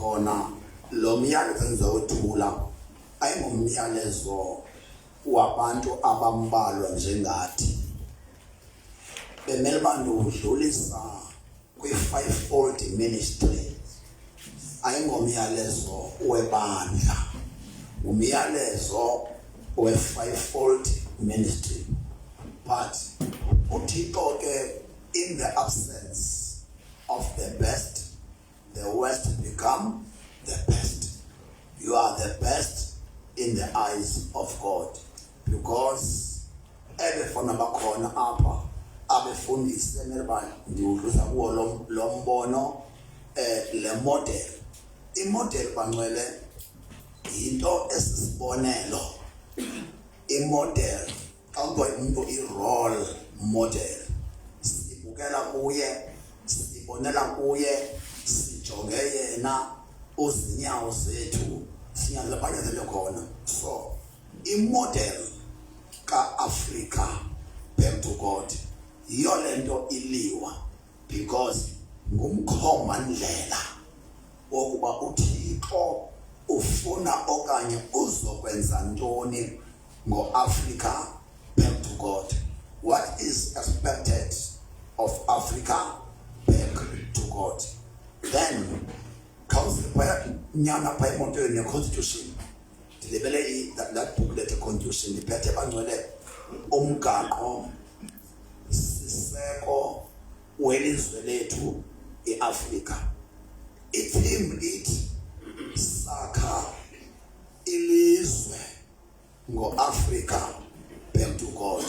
khona lo myalezo engizowethula ayingomyalezo wabantu abambalwa njengathi bemele bantu udlulisa kwi-fivefold ministry. Ayingomyalezo webandla, umyalezo we-fivefold ministry. But uThixo ke, in the absence of the best, the worst become the best. You are the best in the eyes of God, because ebefuna bakhona apha abefundisi emerba ndiudluza kuwo lo mbono le model. I-model bangcwele into esisibonelo. I-model awuba umuntu i-role model, sibukela kuye, sibonela kuye, sijonge yena uzinyawo zethu siyazabanyezele khona. So i-model ka-Africa back to God yiyo lento iliwa, because ngumkhomba ndlela wokuba uThixo ufuna okanye uzokwenza ntoni ngo-Africa back to God. What is expected of Africa back to God? Then comes the nyana pa emontweni constitution. Dilebele that booklet constitution diphethe bangcwele umgaqo siseko welizwe lethu eAfrica. Ithim ithi sakha ilizwe ngo-Africa back to God.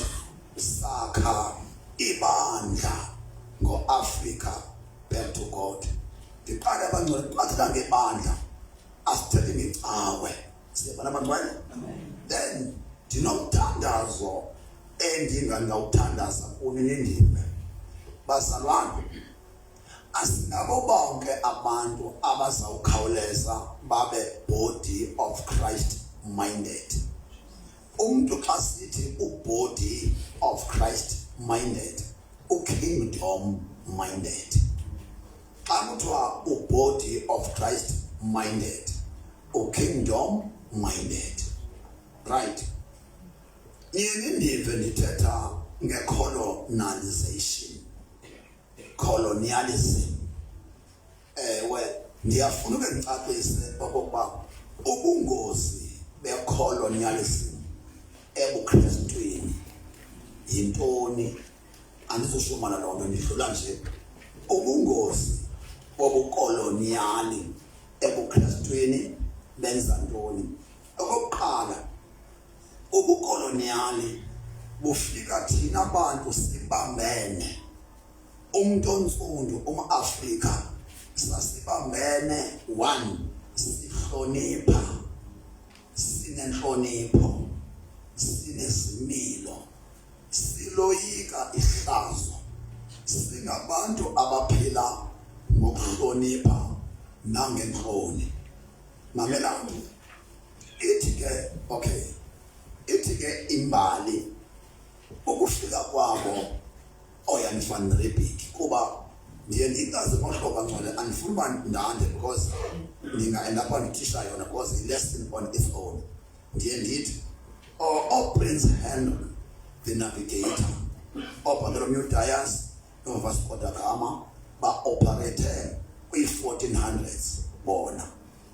Sakha ibandla ngo-Africa back to God. Ndiqala bangcwele qathela ngebandla asithethe ngecawe. Siyabona bangcwele? Then ndinomthandazo endingawuthandaza kuni nindime. Bazalwane, asinabo bonke abantu abazawukhawuleza babe body of Christ minded. Umuntu xa sithi u-body of Christ minded, u-kingdom minded. Xa kuthiwa u-body of Christ minded, u-kingdom minded. Right? Yini ndive ndithetha nge-colonization, colonialism. Ndiyafuna ube ngicacise okokuba ubungozi be-colonialism ebuKristwini yintoni. Andizoshumana loo nto, ndidlula nje. Ubungozi bobukoloniyali ebuKristwini benza ntoni? Okokuqala, ubukoloniyali bufika thina bantu sibambene. Umuntu onsundu, uma-Afrika, sasibambene. One, sihlonipha, sinenhlonipho, sinezimilo, siloyika ihlazo, singabantu abaphila ngokuhlonipha nangenhloni. Mamelani, ithi ke imbali ukufika kwabo oyanifana repeat kuba ndiye ndingazi ngohlobo ngcwele andifuni uba ndande, because ndinga-end up ndithisha yona, because i-lesson on its own. Ndiye ndithi Prince Henry the Navigator, Bartholomew Dias noVasco da Gama ba-operate kwi-1400s bona,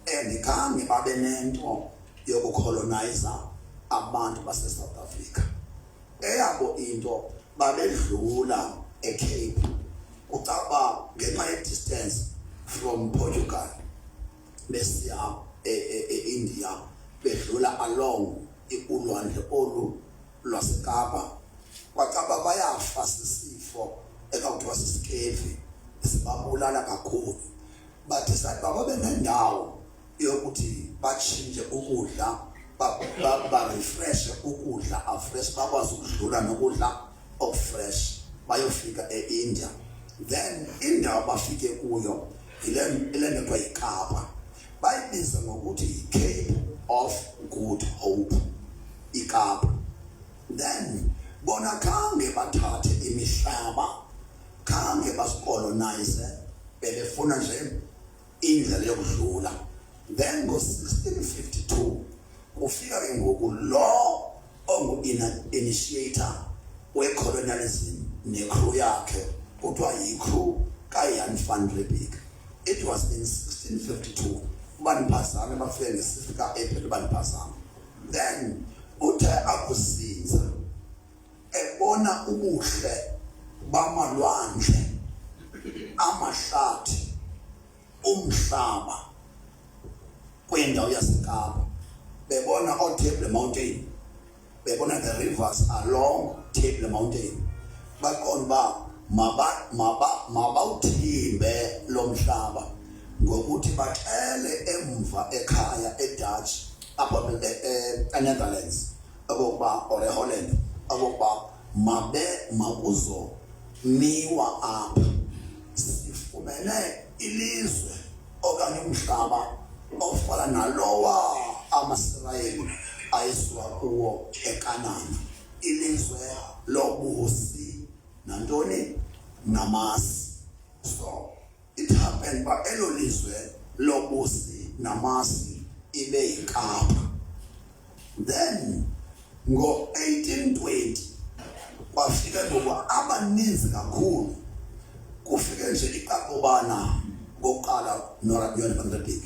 and khange babe nento yokucolonizer abantu base-South Africa. Eyabo into babedlula eCape, kucaba ngenxa ye-distance from Portugal besiya e-India, bedlula along ulwandle olu lwaseKapa. Kwacaba bayafa sisifo ekuthiwa sisikevi sibabulala kakhulu. Bathi sathi babe nendawo yokuthi batshintshe ukudla, ba-refresh ukudla afresh, bakwazi ukudlula nokudla okufresh, bayofika e-India. Then indawo bafike kuyo ile nto kuthiwa yiKapa, bayibiza ngokuthi yi-Cape of Good Hope, iKapa. Then bona khange bathathe imihlaba, khange basikolonize, bebefuna nje indlela yokudlula. Then ngo-1652 kufika ke ngoku lo ongu-initiator we-colonialism necrew yakhe kuthiwa yi-crew kaJan van Riebeeck. It was in 1652 ubaniphazame bafike nge-6 ka-April ubaniphazame. Then uthe akuzinza ebona ubuhle bamalwandle, amahlathi, umhlaba kwendawo yaseKapa. Bebona Table Mountain, bebona the rivers along Table Mountain. Baqonda mabawuthimbe lo mhlaba ngokuthi bacele emva ekhaya eDutch apha eNetherlands okokuba or eHolland okokuba makuzo miwa apha sifumene ilizwe okanye umhlaba ofana nalowa amaSirayeli ayesuka kuwo eKanani, ilizwe lobusi nantoni namasi. So it happened ba elo lizwe lobusi namasi ibe yiKapa. Then ngo-1820 kwafika ngoba abaninzi kakhulu kufike nje iqaqobana ngokuqala noJan van Riebeeck.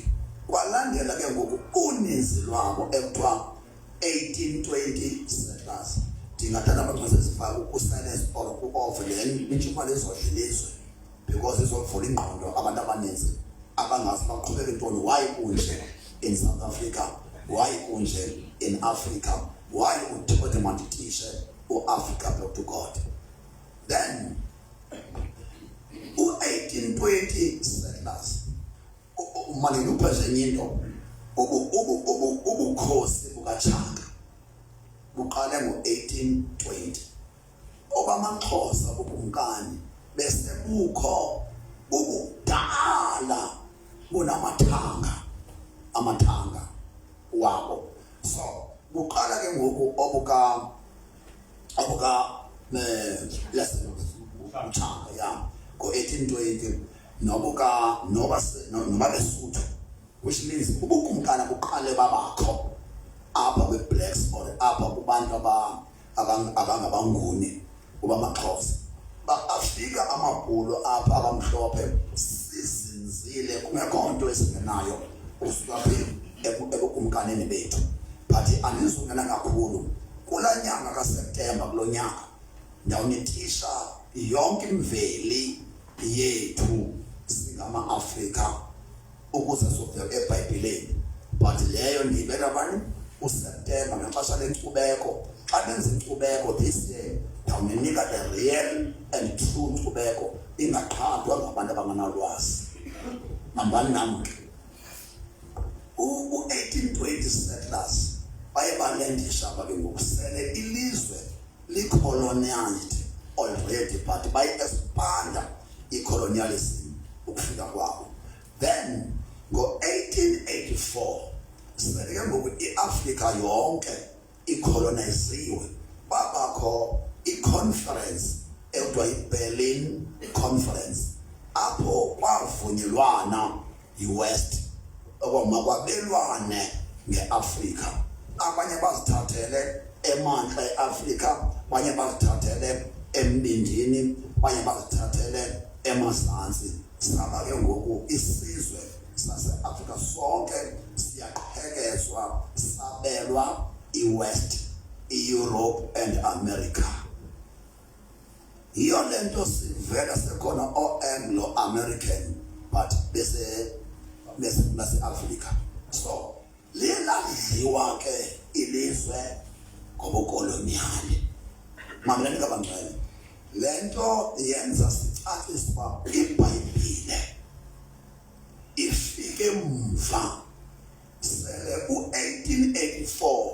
Kwalandela ke ngoku uninzi lwabo ekuthiwa 1820 settlers. Ndingathanda abantu basesifaka usilence or ku-off then intshumayelo izodlilizwe because izokuvula ingqondo abantu abaninzi abangazi baqhubeka intoni. Why kunje in South Africa? Why kunje in Africa? Why uThixo mandithishe u-Africa back to God? Then u-1820 settlers umalini uphezenye into ubukhosi bukaChaka buqale ngo-1820. ObamaXhosa bukumkani bese bukho bubudala bunamathanga wabo. So buqala ke ngoku obuka uChaka ya ngo-1820 noba Lesotho, which means ubukumkani buqale babakho apha kwe-black spot apha kubantu abangabanguni ubamaXhosa. Afika amabhulu apha abamhlophe sizinzile kungekho nto esingenayo usuka ebukumkanini bethu, but anizungena kakhulu kula nyanga kaSeptemba kulo nyaka ndawunitisha yonke imveli yethu singama-Afrika ukuze sovela eBhayibhelini. But leyo ndiyibeka bani uSeptemba ngexesha lenkcubeko. Xa benza inkcubeko this year ndawuninika the real and true nkcubeko ingaqhathwa ngabantu abanganalwazi. Nambani namke u-1820 settlers baye balendisha babe ngokusele ilizwe licolonialed already, but baye expanda i-colonialism ukufika kwabo. Then ngo-1884 sele ngoku iAfrika yonke icoloniziwe, babakho i-conference ekuthiwa yi-Berlin Conference apho kwavunyelwana yi-West okwama kwabelwane nge-Afrika. Abanye bazithathele emantla e-Afrika, abanye bazithathele embindini, abanye bazithathele emazantsi. Saba ke ngoku isizwe sase-Afrika sonke siyaqhekezwa sabelwa i-West, i-Europe and America. Yiyo le nto sivela sekhona o-Anglo-American but base-Afrika. So liladliwa ke ilizwe ngobukoloniali. Mamelani kabangcwele, le nto yenza sicaciswa iBhayibhile ifike mva sele u-1884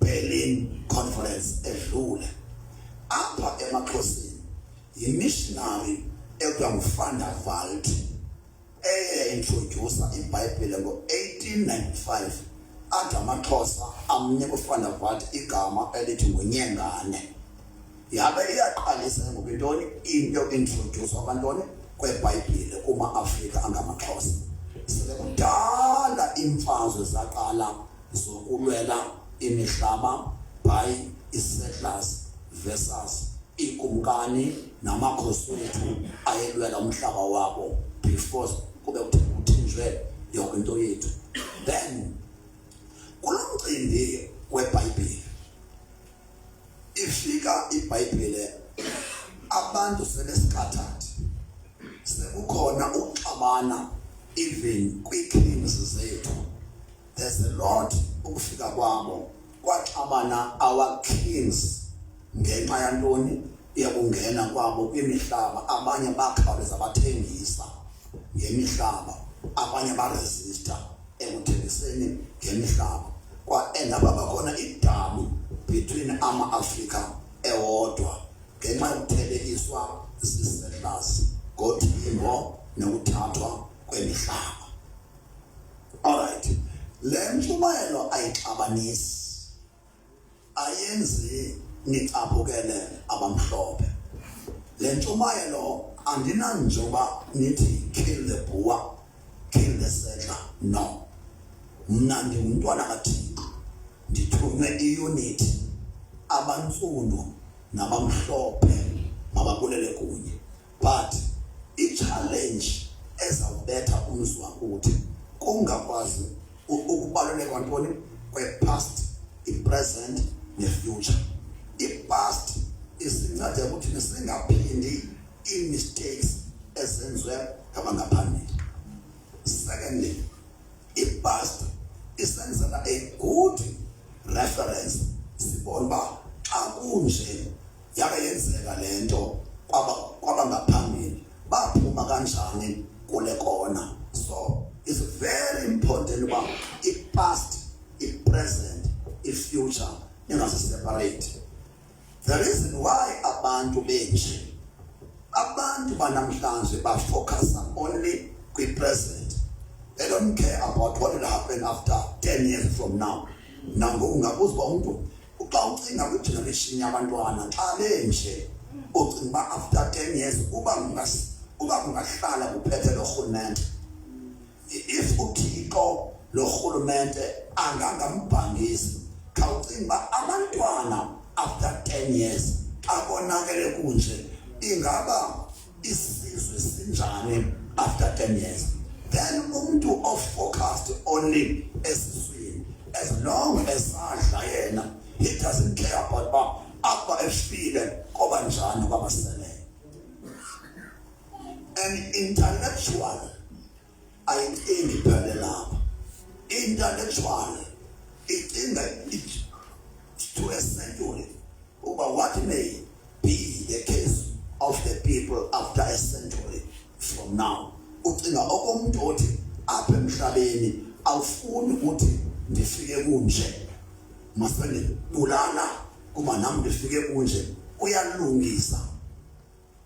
Berlin Conference edlule. Apha emaXhoseni yi-missionary ekuthiwa nguVan der Walt introducer iBhayibhile ngo-1895. Athi amaXhosa amnika uVan der Walt igama elithi nguNyengane. Yabe iyaqalisa ngokuyintoni into introduce abantwana kweBhayibhile kuma-Afrika angamaXhosa. sekudala imfazwe zaqala zokulwela imihlaba by isettlers versus ikumkani namakhosi wethu ayelwela umhlaba wabo before kube kuthinjwe yonke into yethu. Then kulomcimbi weBhayibheli ifika iBhayibheli abantu sebesikhathathi sekukhona uxabana even kwi-kings zethu. There's a lot ukufika kwabo kwaxabana our kings ngenxa yantoni yakungena kwabo kwimihlaba. Abanye bakhawuleza bathengisa ngemihlaba, abanye baresista ekuthengiseni ngemihlaba. Kwa-enda babakhona idabi between ama-Afrika ewodwa ngenxa yokuthelekiswa zisettlers ngothimbo nokuthathwa kwemihlaba. Alright, le ntshumayelo ayixabanisi, ayenzi nicaphukele abamhlophe. Le ntshumayelo andinanjoba nithi kill the Boer, kill the settler. No, mna ndingumntwana kaThixo, ndithunywe i-unit, abantsundu nabamhlophe mababulele kunye. But i-challenge ezawubetha umzi wakuthi kungakwazi ukubaluleka kwantoni kwe-past, i-present ne-future. I-past isincede ukuthi singaphindi i-mistakes ezenziwe ngabangaphambili. Secondly, i-past isenzela a good reference. Sibona uba xa kunje yake yenzeka lento kwabangaphambili baphuma kanjani kule kona. So it's very important about i-past, i-present, i-future ingazi-separate. The reason why abantu benje, abantu banamhlanje bafocusa only kwi-present. They don't care about what will happen after 10 years from now. Nango ungabuza uba umuntu xa ucinga kwi-generation yabantwana xa benje ucinga uba after 10 years uba kungahlala kuphethe lo rhulumente. If uThixo lo rhulumente angangambhangisi khawucinga uba abantwana after 10 years abonakele kunje ingaba isizwe sinjani after 10 years. Then umuntu of-focused only esizweni, as long as adla yena, he doesn't care about uba apha efile koba njani kwabaseleyo. An intellectual ayicingi phela lapha. Intellectual icinga to a century over what may be the case of the people after a century from now. Ucinga okomuntu othi apha emhlabeni awufuni ukuthi ndifike kunje, masele bulala kuba nami ndifike kunje, uyalungisa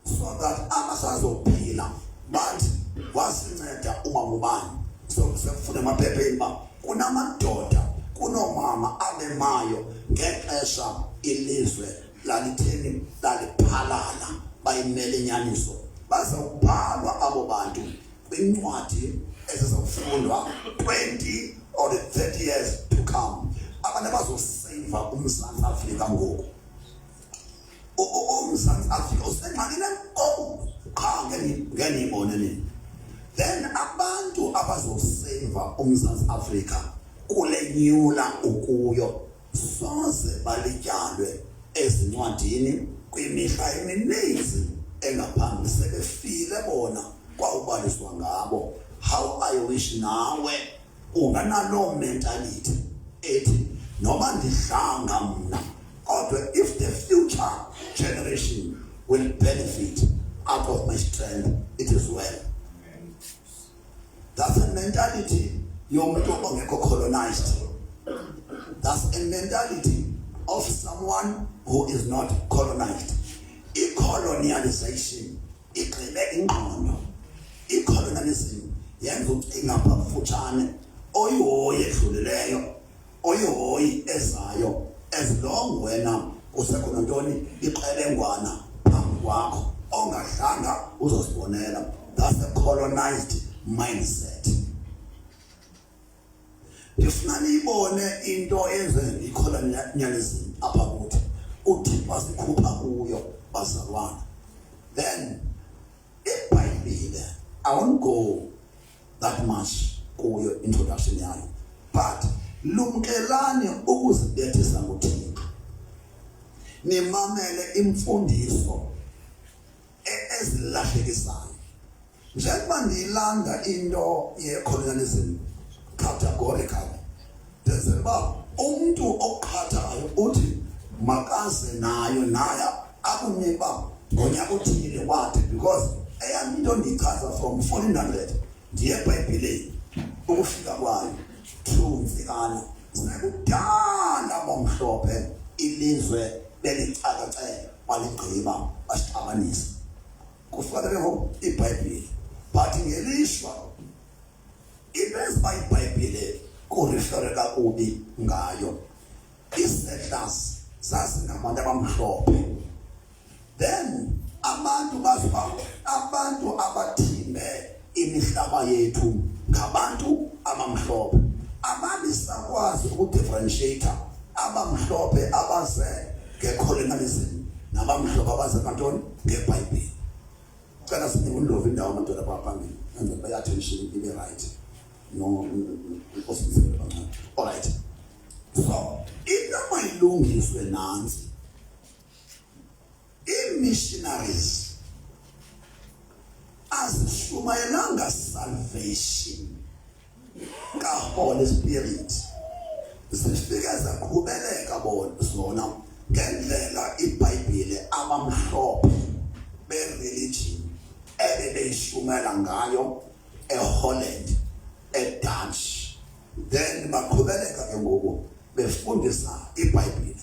so that abasazophila bathi wasinceda umamubani. So sekufuna emaphepheni ba kunamadoda kunomama abemayo ngexesha ilizwe lalitheni laliphalala bayimele inyaniso. Bazawubhalwa abo bantu kwincwadi ezizofundwa 20 or 30 years to come. Abantu abazoseva uMzantsi Afrika ngoku. uMzantsi Afrika usengxakini enkulu qha ngenibone nini. Then abantu abazoseva uMzantsi Afrika kule nyula ukuyo soze balityalwe ezincwadini kwimihla emininzi engaphambi sebefile bona kwawubaliswa ngabo. How I wish nawe unganalo mentality ethi noba ndihlanga mna kodwa if the future generation will benefit out of my strength, it is well. That's a mentality yomuntu ongekho colonized. That's a mentality of someone who is not colonized. I-colonialization igxile ingqondo. I-colonialism yenza ucinga phafutshane oyihoyi edlulileyo, oyihoyi ezayo, as long wena usekhona ntoni iqelengwana phambi kwakho ongadlanga uzosibonela. That's the colonized mindset. Ndifuna niyibone into ezenza i-colonialism apha kuthi. Uthixo wasikhupha kuyo bazalwana. Then iBhayibhile, I won't go that much kuyo introduction yayo, but lumkelani ukuzibethisa ngoThixo. Nimamele imfundiso ezilahlekisayo. Njengoba ndilanda into ye-colonialism categorically, ndenzela umuntu oqhathayo uthi makaze nayo naya akunika ngonyaka uthile wathi, because eyami into ndichaza from 1400 ndiye eBhayibhelini ukufika kwayo through Mfikana sinakudala bomhlophe ilizwe belicakacela baligqiba basixabanisa kufika leyo iBhayibhile. But ngelishwa ibese iBhayibhile kurefere kakubi ngayo. Isettlers sasingabantu abamhlophe. Then abantu baziba abantu abathimbe imihlaba yethu ngabantu abamhlophe. Abantu sakwazi ukudifferentiate abamhlophe abaze ngecolonialism nabamhlophe abaze kantoni ngeBhayibhile. Cela sinibulove indawo amadoda abaphambili enze bay attention ibe right. No possible bancane. All right. So, into mayilungiswe nansi. I-missionaries azishumayelanga salvation ka-Holy Spirit, zifike zaqhubeleka zona ngendlela iBhayibhile abamhlophe be-religion ebebeyishumela ngayo eHolland, eDutch. Then baqhubeleka ke ngoku befundisa iBhayibhile.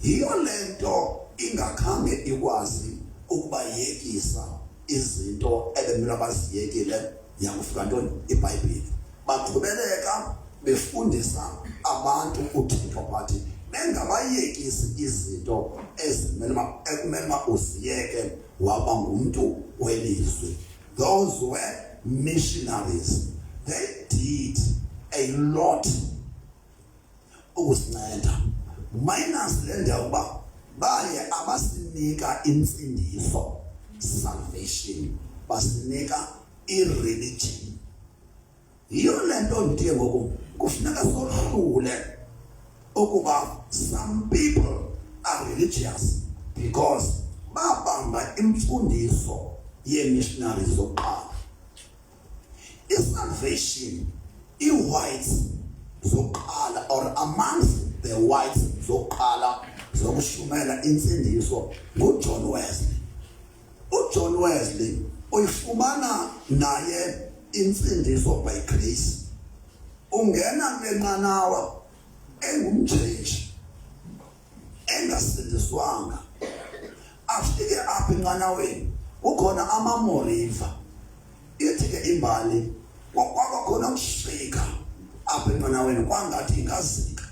Yiyo lento ingakhange ikwazi ukubayekisa izinto ebemele baziyekile yakufika ntoni iBhayibhile. Baqhubeleka befundisa abantu uThixo bathi bengabayekisi izinto ekumele uziyeke waba ngumuntu welizwe. Those were missionaries. They did a lot ukusinceda minus le ndawo uba baye abasinika imfundiso salvation, basinika i-religion. Yiyo le nto ndiye ngoku kufuneka sohlule ukuba some people are religious because babamba imfundiso ye-missionaries zokuqala. I-salvation i-whites zokuqala or amongst the whites zokuqala zokushumela imfundiso nguJohn Wesley. uJohn Wesley uyifumana naye imfundiso by grace. Ungena kwenqanawa engumjeji engasindiswanga, afike apha enqanaweni ukhona amaMoriva. Ithi ke imbali kwakhona ukushika apha enqanaweni kwangathi ingazika,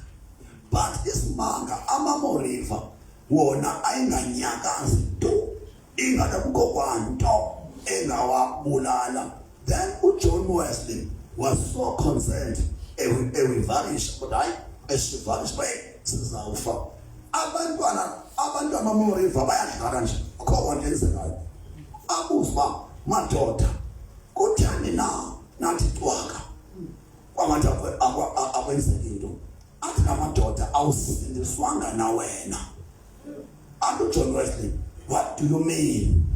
but isimanga amaMoriva wona ayinganyakazi tu, ingada kukho kwanto engawabulala. Then uJohn Wesley was so concerned ewivarisha kodwa hayi esivarisha baye sizawufa. Abantu amaMoriva bayadlala nje akho kwanto enzekayo. Abuza uba madoda kuthani na nathi twaka kwamathi akwenzeka into. Athi amadoda awusindiswanga na wena. And uJohn Wesley, what do you mean?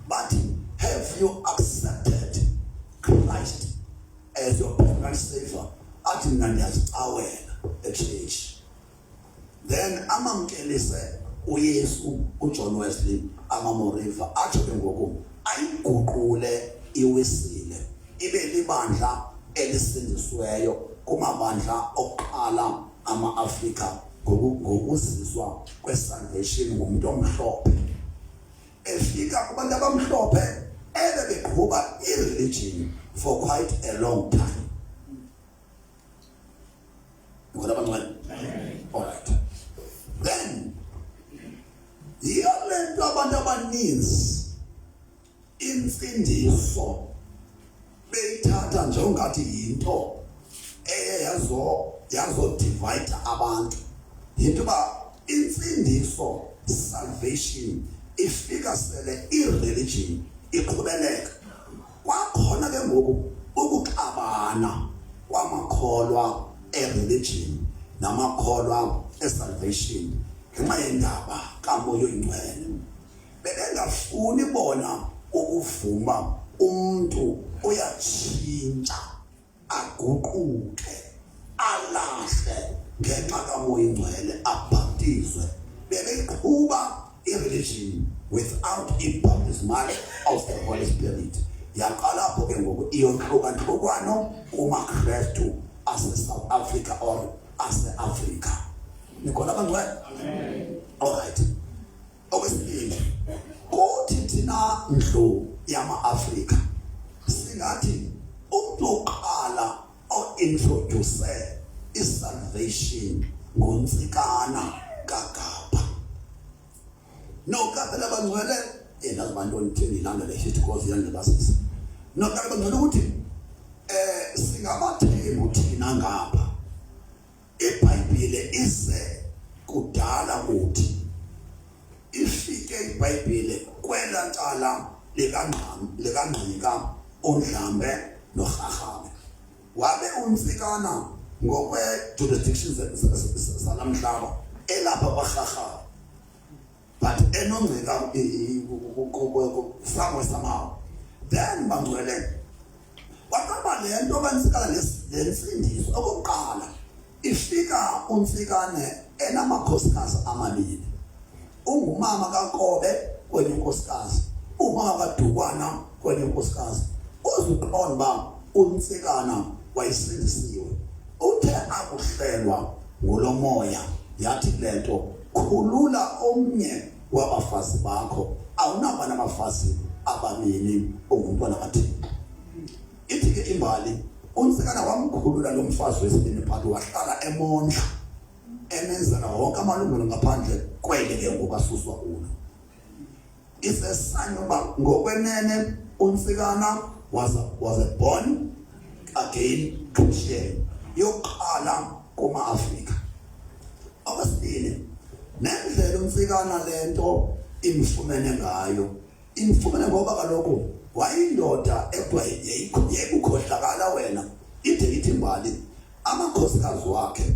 But have you accepted Christ as your personal savior? Athi mina ndiyazicawela echurch. Then amamkelise uYesu uJohn Wesley amaMoriva athi ke ngoku ayiguqule iwisile ibe libandla elisindisweyo kumabandla oqala ama-Afrika ngokuziswa kwesalvation ngumuntu omhlophe. Efika kubantu abamhlophe ebebeqhuba i-religion for quite a long time. All right. Then yiyo lento abantu abaninzi imfundiso beyithatha njengathi yinto yazo divide abantu into ba insindiso salvation ifika sele ireligion iqhubeleka kwakhona ke ngoku ukuxabana kwamakholwa ereligion namakholwa esalvation ngenxa yendaba kaMoya Oyingcwele. Bebengafuni bona ukuvuma umuntu uyatshintsha aguquke alahle ngenxa kaMoya Oyingcwele abhaptizwe. Bebeyiqhuba ireligion without i-baptismal of the Holy Spirit. Yaqala lapho ke ngoku iyonhluka nhlukwano kumaKristu ase-South Africa or ase-Africa. Nikhona bangcwele? Amen. Alright. Okwesibili, kuthi thina ndlu yama-Afrika singathi umuntu oqala o-introduce i-salvation nguNtsikana kaGaba. NoGaba labangcwele nazi abantu nithini ilandele history course yandibasisa. NoGaba bangcwele ukuthi singabathembu thina ngapha. iBhayibhile ize kudala kuthi ifike iBhayibhile kwela ncala likaNgqika uNdlambe noHahabe. Wabe uNtsikana ngokwe jurisdictions zalamhlaba elapha kwaHahabe. But eNongcika somewhere somehow. Then bangcwele wakaba lento kaNtsikana lensindiso okokuqala ifika uNtsikane enamakhosikazi amabili. Ungumama kaNkobe kwenye unkosikazi, umama kaDukwana kwenye unkosikazi. Uzuqonda ba uNtsikana wayisindisiwe. Uthe akuhlelwa ngulomoya yathi lento khulula omnye wabafazi bakho awunaba nabafazi ababili ongumntwana kaThixo. Ithi ke imbali uNtsikana wamkhulula lo mfazi wesibini phakathi wahlala eMondla emenzela wonke amalungelo ngaphandle kwele ke ngokasuswa kulo. It's a sign of ngokwenene uNtsikana was born again Christian yoqala kuma-Afrika. Okwesibili, nendlela uNtsikana lento imfumene ngayo imfumene ngoba kaloku wayindoda ekuthiwa yekukhohlakala wena ide ithi imbali amakhosikazi wakhe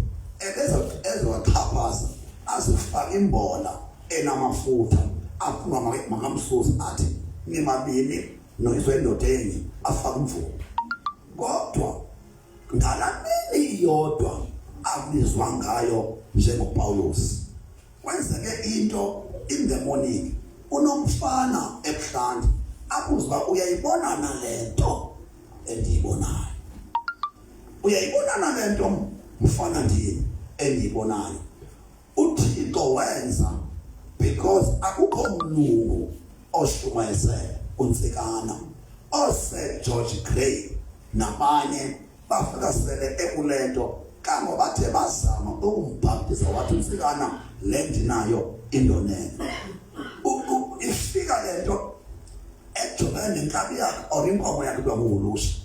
ezowaxhaphaza azifaka imbola enamafutha aphuma makamsusa athi nimabili noyizwe indoda enye afaka umvumo. Kodwa ngalamini iyodwa abizwa ngayo njengoPawulos kwenzeke into in the morning unomfana ebuhlanti akuzwa uyayibona nalento endiyibonayo. Uyayibona nalento mfana ndini endiyibonayo. uThixo wenza because akukho mlungu oshumayeze uNtsikana ose George Gray nabanye bafika sele ekulento kango bathe bazama ukumbhaptiza wathi uNtsikana lendinayo indonene. Ifika lento ejobene nenkabi yakhe or inkomo yakhe kwakuwulusha.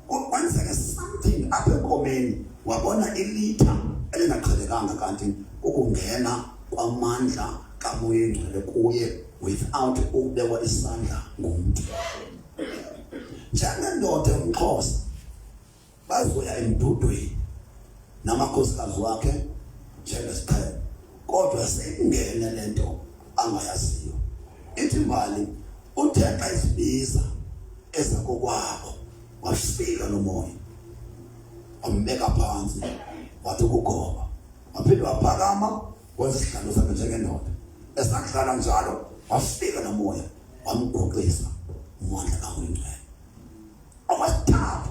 Kwenzeke something apha enkomeni wabona ilitha elingaqhelekanga kanti ukungena kwamandla kaMoya Oyingcwele kuye without ukubekwa isandla ngumuntu. Njengendoda yomXhosa bazoya emdudweni namakhosikazi wakhe njengesiqhelo kodwa seyingene lento angayaziyo. Ithi imali uThixo isibiza ezakokwabo wafika nomoya wambeka phansi wathi ukugoba waphinde waphakama wenza isihlalo sakhe njengendoda. Esahlala njalo wafika nomoya wamgoqisa uMandla kaMoya Oyingcwele. Okwesithathu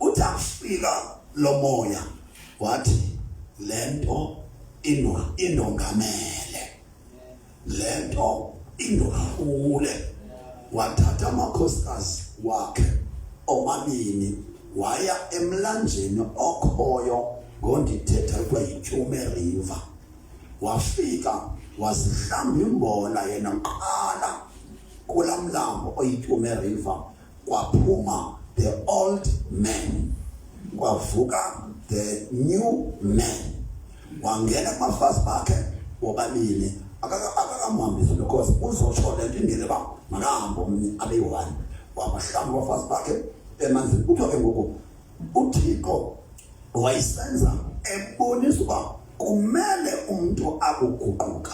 uthi afika lo moya wathi lento indongamele lento indorhule. Wathatha amakhosikazi wakhe omabini waya emlanjeni okhoyo ngondithetha kwayiTshume River. Wafika wazihlamba imbola yena qala kulamlambo oyiTshume River kwaphuma the old man kwavuka the new man. Wangena kumafazi bakhe wobabili akakamhambisa because uzotsho lento ingene ba makahambo abeyi-1 wabahlamba abafazi bakhe emanzini. Kuthiwa ke ngoku uThixo wayisenza ebonisa uba kumele umuntu akuguquka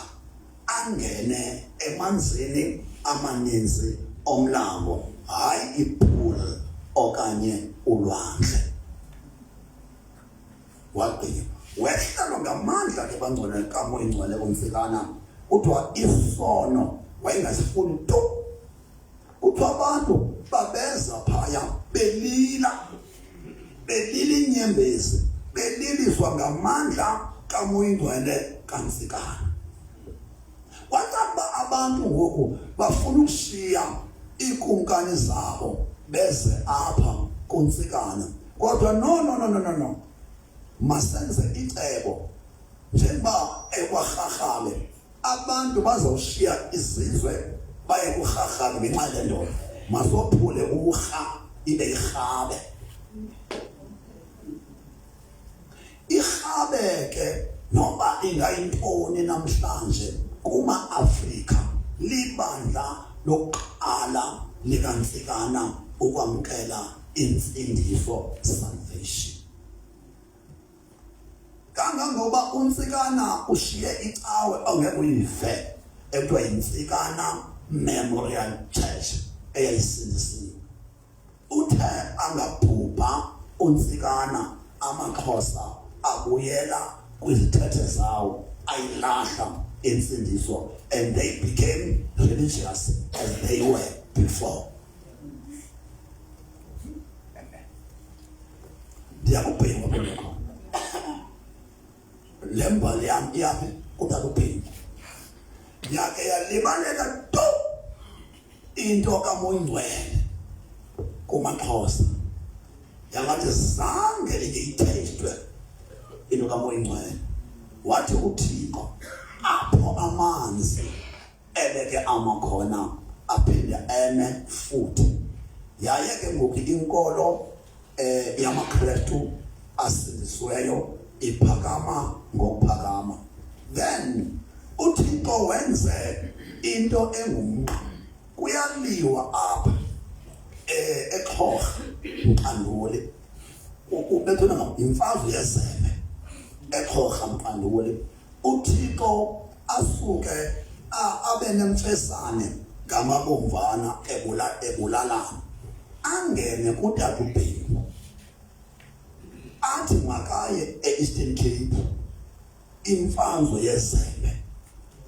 angene emanzini amaninzi omlambo, hayi ipool okanye ulwandle. Wagqiba wehlelwa ngamandla ke bangcwele kaMoya Ingcwele uMtsikana. Kuthiwa isono wayengasifuni tu. Kuthiwa abantu babeza phaya belila inyembezi, beliliswa ngamandla kaMoya Ingcwele kaMtsikana. Kwathi abantu ngoku bafuna ukushiya iikumkani zabo beze apha kuNtsikana, kodwa no, masenze icebo njengoba ekwaRharhabe abantu bazawushiya izizwe baye kuRharhabe ngenxa yale ndoda. Masophule urha ibe yirhabe. Irhabe ke noba ingayintoni namhlanje kuma-Afrika libandla lokuqala likaNtsikana ukwamkela insindiso, salvation. Kangangoba uNtsikana ushiye icawe ongeke uyive ekuthiwa yiNtsikana Memorial Church eyayisindisiwe. Uthe angabhubha uNtsikana, amaXhosa abuyela kwizithethe zawo, ayilahla insindiso, and they became religious as they were before. Ndiyakuphinga phela lembali yam iyaphi utakuphinga yake yalibaleka to into kaMoya Ingcwele kumaXhosa yangathi zange iyithestwe into kaMoya Ingcwele. Wathi uThixo apho amanzi ebeke amakhona aphinde eme futhi. Yaye ke ngoku inkolo yamaKrestu asindisiweyo iphakama ngokuphakama. Then uThixo wenze into engumnqa. Kuyaliwa apha eXhorha Mqanduli, ubethuna imfazwe yezeme eXhorha Mqanduli. uThixo asuke abe nemfesane ngamabomvana ebulalana, angene kuTata uBhengu athi makaye e-Eastern Cape imfazwe yezeme,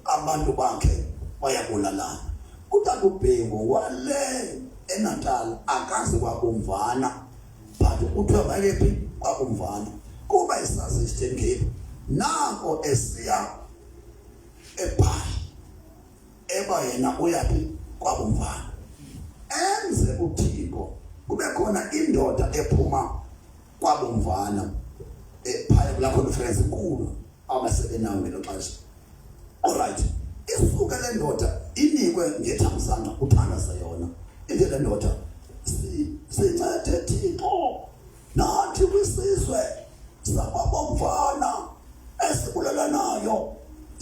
abantu bakhe bayabulalana. uTata uBhengu wale eNatal akazi kwabomvana, but kuthiwa bayephi kwabomvana kuba isazi Eastern Cape. Nako esiya eBhayi eba yena uyaphi kwabomvana. Enze uThixo kube khona indoda ephuma kwabomvana ephaya kulaa conference enkulu abasebenayo ngelo xesha. Alright, isuke le ndoda inikwe ngethamsanqa uthandaza yona. Into le ndoda sincede Thixo nathi kwisizwe sakwabomvana esibulalanayo,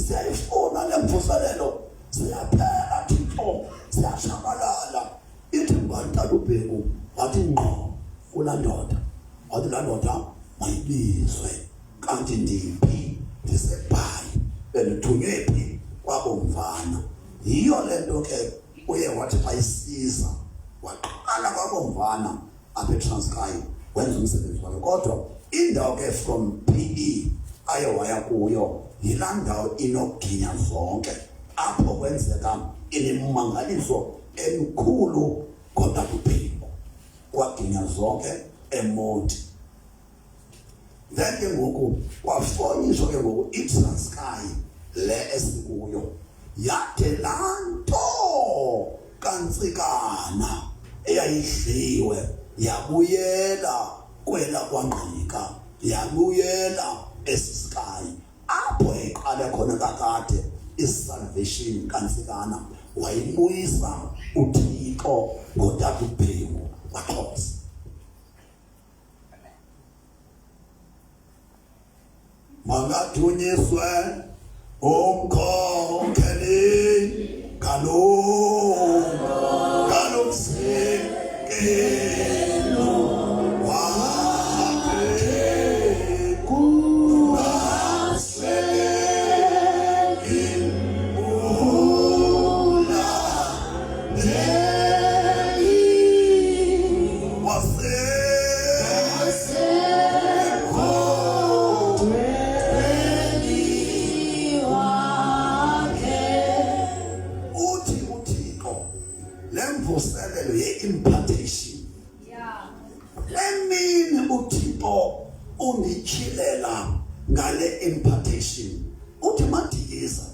siyayifuna le mvuselelo, siyaphela Thixo, siyashabalala. Ithi uTata uBhengu wathi ngqo kulaa ndoda, wathi laa ndoda mayibizwe. Kanti ndiphi? NdiseBhayi, bendithunywe phi? Kwabomvana. Yiyo le nto ke uye wathi xa isiza waqala kwabomvana apha eTranskei wenza umsebenzi wakhe. Kodwa indawo ke from PE aye waya kuyo yilaa ndawo inoginya zonke, apho kwenzeka inimangaliso emkhulu koTata uBhengu kwaginya zonke eMonti. Then ke ngoku kwafonyiswa ke ngoku iTranskei le esikuyo, yade laa nto kaNtsikana eyayidliwe yabuyela kwela kwaNgqika, yabuyela eSky, apho iqale khona kakade isalvation kaNtsikana. Wayibuyisa uThixo ngoTata uBhengu kwaXhosa. Mangadunyiswe umkhokheli galomsekelo wakhe kungasweleki lemvuselelo ye-impartation. Lemini uThixo undikhilela ngale impartation. Uthi madikiza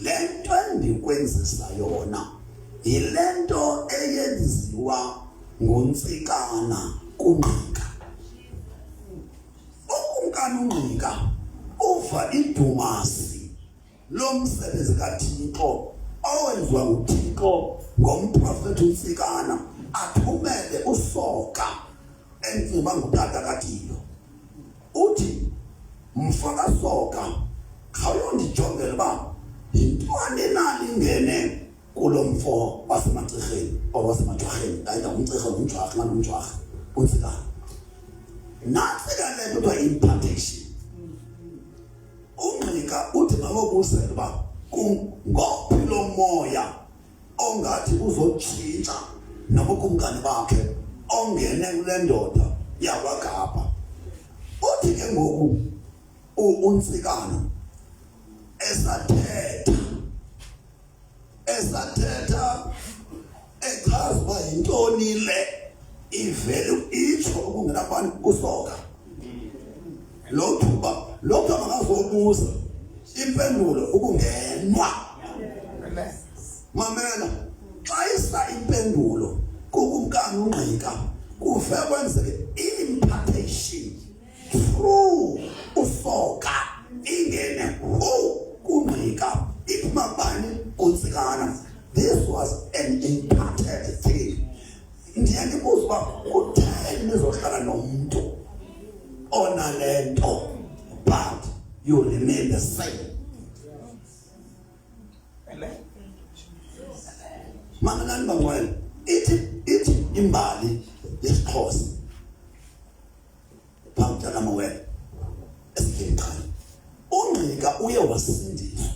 lento endikwenzisa yona yilento eyenziwa nguNtsikana kuNgqika. Ukumkani uNgqika uva idumasi lomsebenzi kaThixo owenziwa nguThixo ngomprofeti uNtsikana athumele uSoka enziwa ngutata kaThixo. Uthi mfaka Soka khawuyondijongela uba yintoni na lingene kulo mfo wasemagcirheni wasemajwarheni ayida umcirha ngumjwarha ngalo umjwarha uNtsikana. Nantsika le nto kuthiwa impartation. uNgqika uthi mabobuzela uba ngophi lo moya ongathi uzotshintsha nabokumkani bakhe ongene kule ndoda yakwaGabha. Uthi ke ngoku uNtsikana esathetha echaza uba yintoni le ivele itsho ukungenabani kuSoka. Lo thuba makazobuza impendulo ukungenwa. Mamela xa isa impendulo kukumkani uNgqika kuve kwenzeke impartation through uSoka ingene kuNgqika iphuma bani kuNtsikana. This was an imparted thing. Ndiye ndibuza uba kutheni nizohlala nomntu onalento but you remain the same. Mangalani bangwele ithi imbali yesiXhosa phambi namawele esikhethani uNgqika uye wasindiswa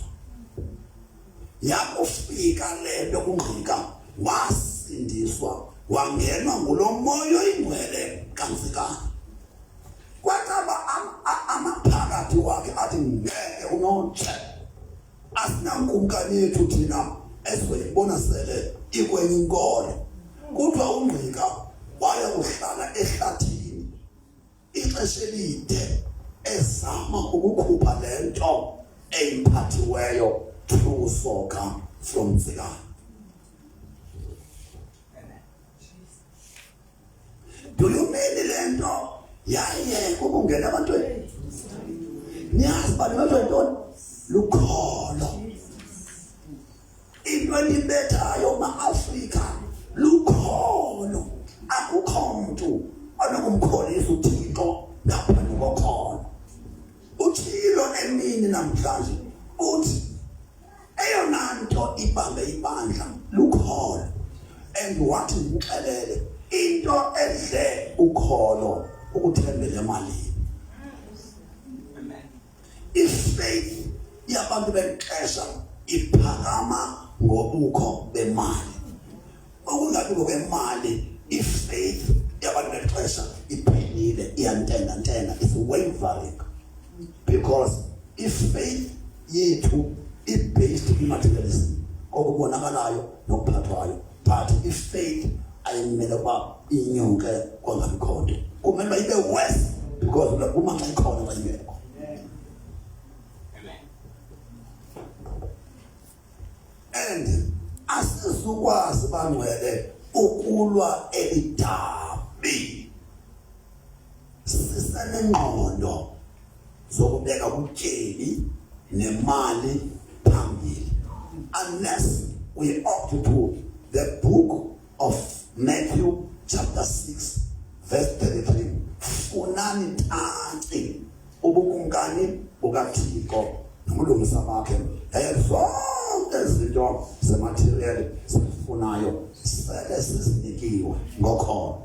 yakufika lento kuNgqika wasindiswa wangenwa ngulo moya oyingcwele kaNtsikana. Kwataba amaphakathi wakhe athi ngeke unotshe asinankumkani yethu thina esizoyibona sele ikwenye inkolo. Kuthiwa uNgqika waya kuhlala ehlathini ixesha elide ezama ukukhupha lento eyimphathiweyo through uSoka from Ntsikana. Do you mean lento yaye ukungena abantweni? Niyazi bani abantweni lukholo. Into elibethayo ma-Afrika lukholo. Akukho mntu onokumkholisa uThixo ngaphandle kokholo. Utshilo emini namhlanje uthi eyona nto ibambe ibandla lukholo. And wathi ngikuxelele into edle ukholo ukuthembela emalini. Ifaith yabantu bexesha iphakama ngobukho bemali. Ukungabikho kwemali ifaith yabantu bexesha iphelile iyantenga is wavering because ifaith yethu i-based materialism okubonakalayo nokuphathwayo, but ifaith ayimele uba inyuke kwangabikho nto. Kumele uba ibe worse because uma xa ikhona xa ingekho. And asizukwazi bangcwele ukulwa elidabi sisenengqondo zokubeka ubutyebi nemali phambili unless we opt to the book of Matthew chapter 6 verse 33. Funani tanti ubukumkani bukaThixo nomlungisa wakhe yaye zonke izinto zematerial sifunayo sele sizinikiwe ngokholo.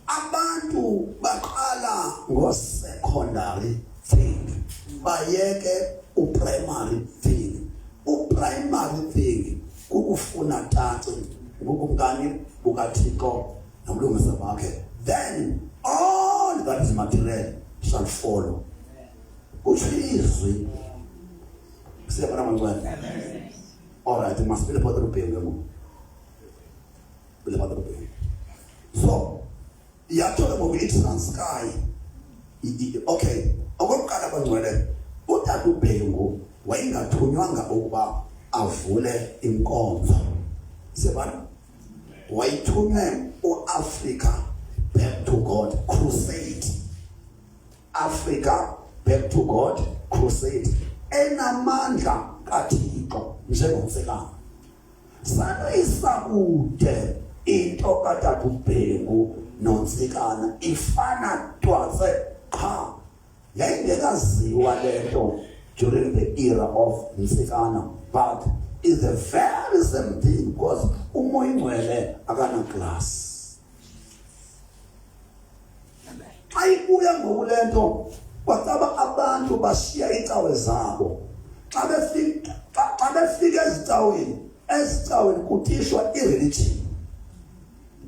Abantu baqala ngo-secondary thing bayeke u-primary thing. U-primary thing kukufuna taci ubukumkani bukaThixo nomlungisa wakhe, then all that is material shall follow. Kuchizwe siyabona mangcwele. All right, must be the part of the so yathola ngoba iTranskei okay okokuqala bangcwele uTata uBhengu wayingathunywanga ukuba avule inkonzo siyabona wayithunywe uAfrica Back to God Crusade. Africa Back to God Crusade enamandla kaThixo njengomsekana. Sanoyisa kude into kaTata uBhengu nonsikana ifana twase cha yayingekaziwa lento during the era of Nsikana, but it's a very same thing because umoya ingcwele akana class. Ayibuya ngokulento kwataba abantu bashiya icawe zabo xa befika ezitaweni kutishwa ireligion.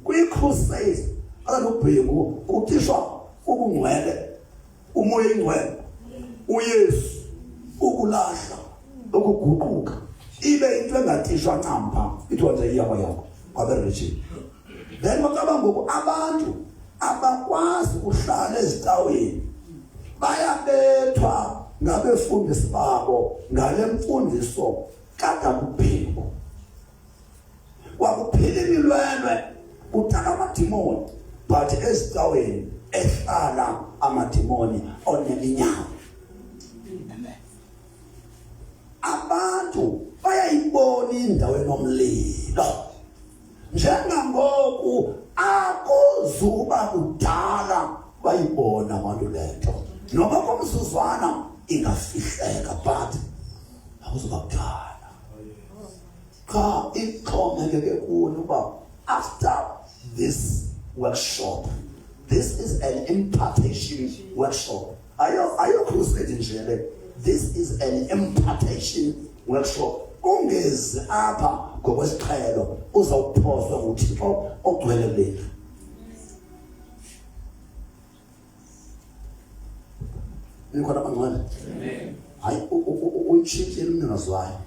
Kwi-crusade akaNobhengu kutishwa ubungcwele, umoya ingcwele, uYesu, ukulahla, ukuguquka. Ibe into engatishwa ncampa ithiwa nje iyakho kwabe-religion. Then kwataba ngoku abantu abakwazi ukuhlala ezitaweni bayabethwa ngabefundisi babo ngale mfundiso kaTata uBhengu. Kwakuphila imilwelwe kutaka amadimoni, but ezitaweni ehlala amadimoni oneminyaka. Abantu bayayibona indawo enomlilo njengangoku akuzuba kudala bayibona abantu lento noma komsuzwana ingafihleka, but akuzuba kudala cha ixhomekeke kuwe uba after this workshop, this is an impartation workshop. Are you crusading nje? This is an impartation workshop. Ungezi apha ngokwesiqhelo uzawuphoswa nguThixo ogcwele lethu. Nikhona bangcwele? Amen. Hayi uyitshintshe umningazwayo.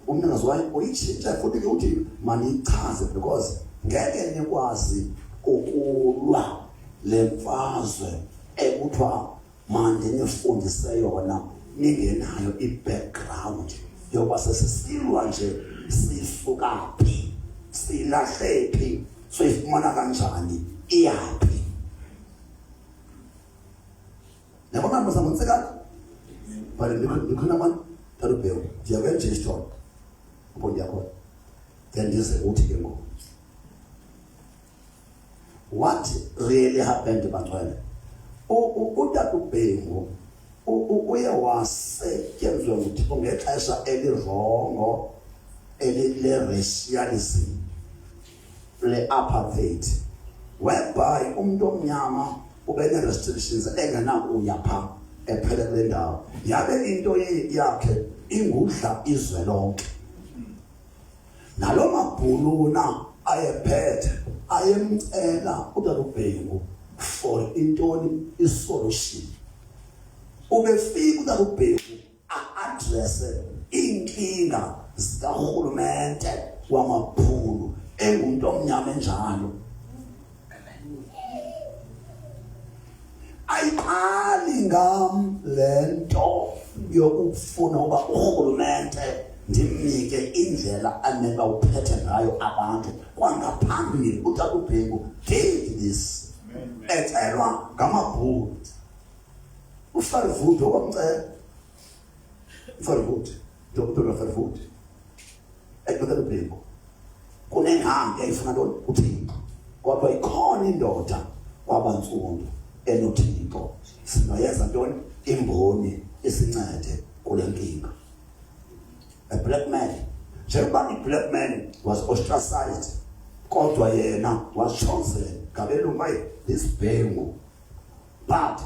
Umningazwayo uyitshintsha futhi ke uthi manichaze because ngeke nikwazi ukulwa lemfazwe ekuthiwa manje nifundise yona ningenayo i-background yoba sesisilwa nje sisukaphi silahlephi soyifumana kanjani iyaphi. Nabona msamonsekana bale nikhona manje Tata uBhengu ndiyakwenza isitholo ubona yakho then ndize uthi ke ngoku what really happened bantwana. uTata uBhengu uye wasetyenzwe nguThixo ngexesha elirongo le-racialism le-apartheid whereby umuntu omnyama ubene-restrictions engenakuya phaa ephelele ndawo yabe into yakhe ingudla izwe lonke. Nalo mabhuluna ayephethe ayemcela uTata uBhengu for intoni isolution. Ubefika uTata uBhengu a-addresse inkinga zikahulumente wamabhulu engumuntu omnyama enjalo. Ayiqali ngam lento yokufuna uba urhulumente ndimnike indlela ameka uphethe ngayo abantu kwangaphambili. uTata uBhengu did this ecelwa ngamabhulu. uFarvude okwamcela uFarvude Dr. Farvude uTata uBhengu kunenhambi eyayifuna ntoni uThixo kodwa ikhona indoda kwabansundu enothixo singayenza ntoni imboni isincede kule nkinga. A black man, njengoba i-black man was ostracized, kodwa yena was chosen ngabelungu this Bhengu. But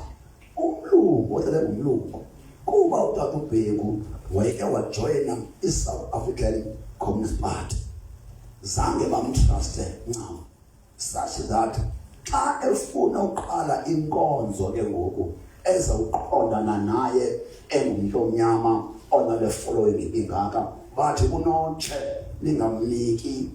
umlungu othathe ngumlungu kuba utata uBhengu wayeke wajoyina i-South African Communist Party, zange bamtruste ncam, such that xa efuna uqala inkonzo ke ngoku ezawuqondana naye engumuntu omnyama onale following ingaka, bathi kunotshe ningamniki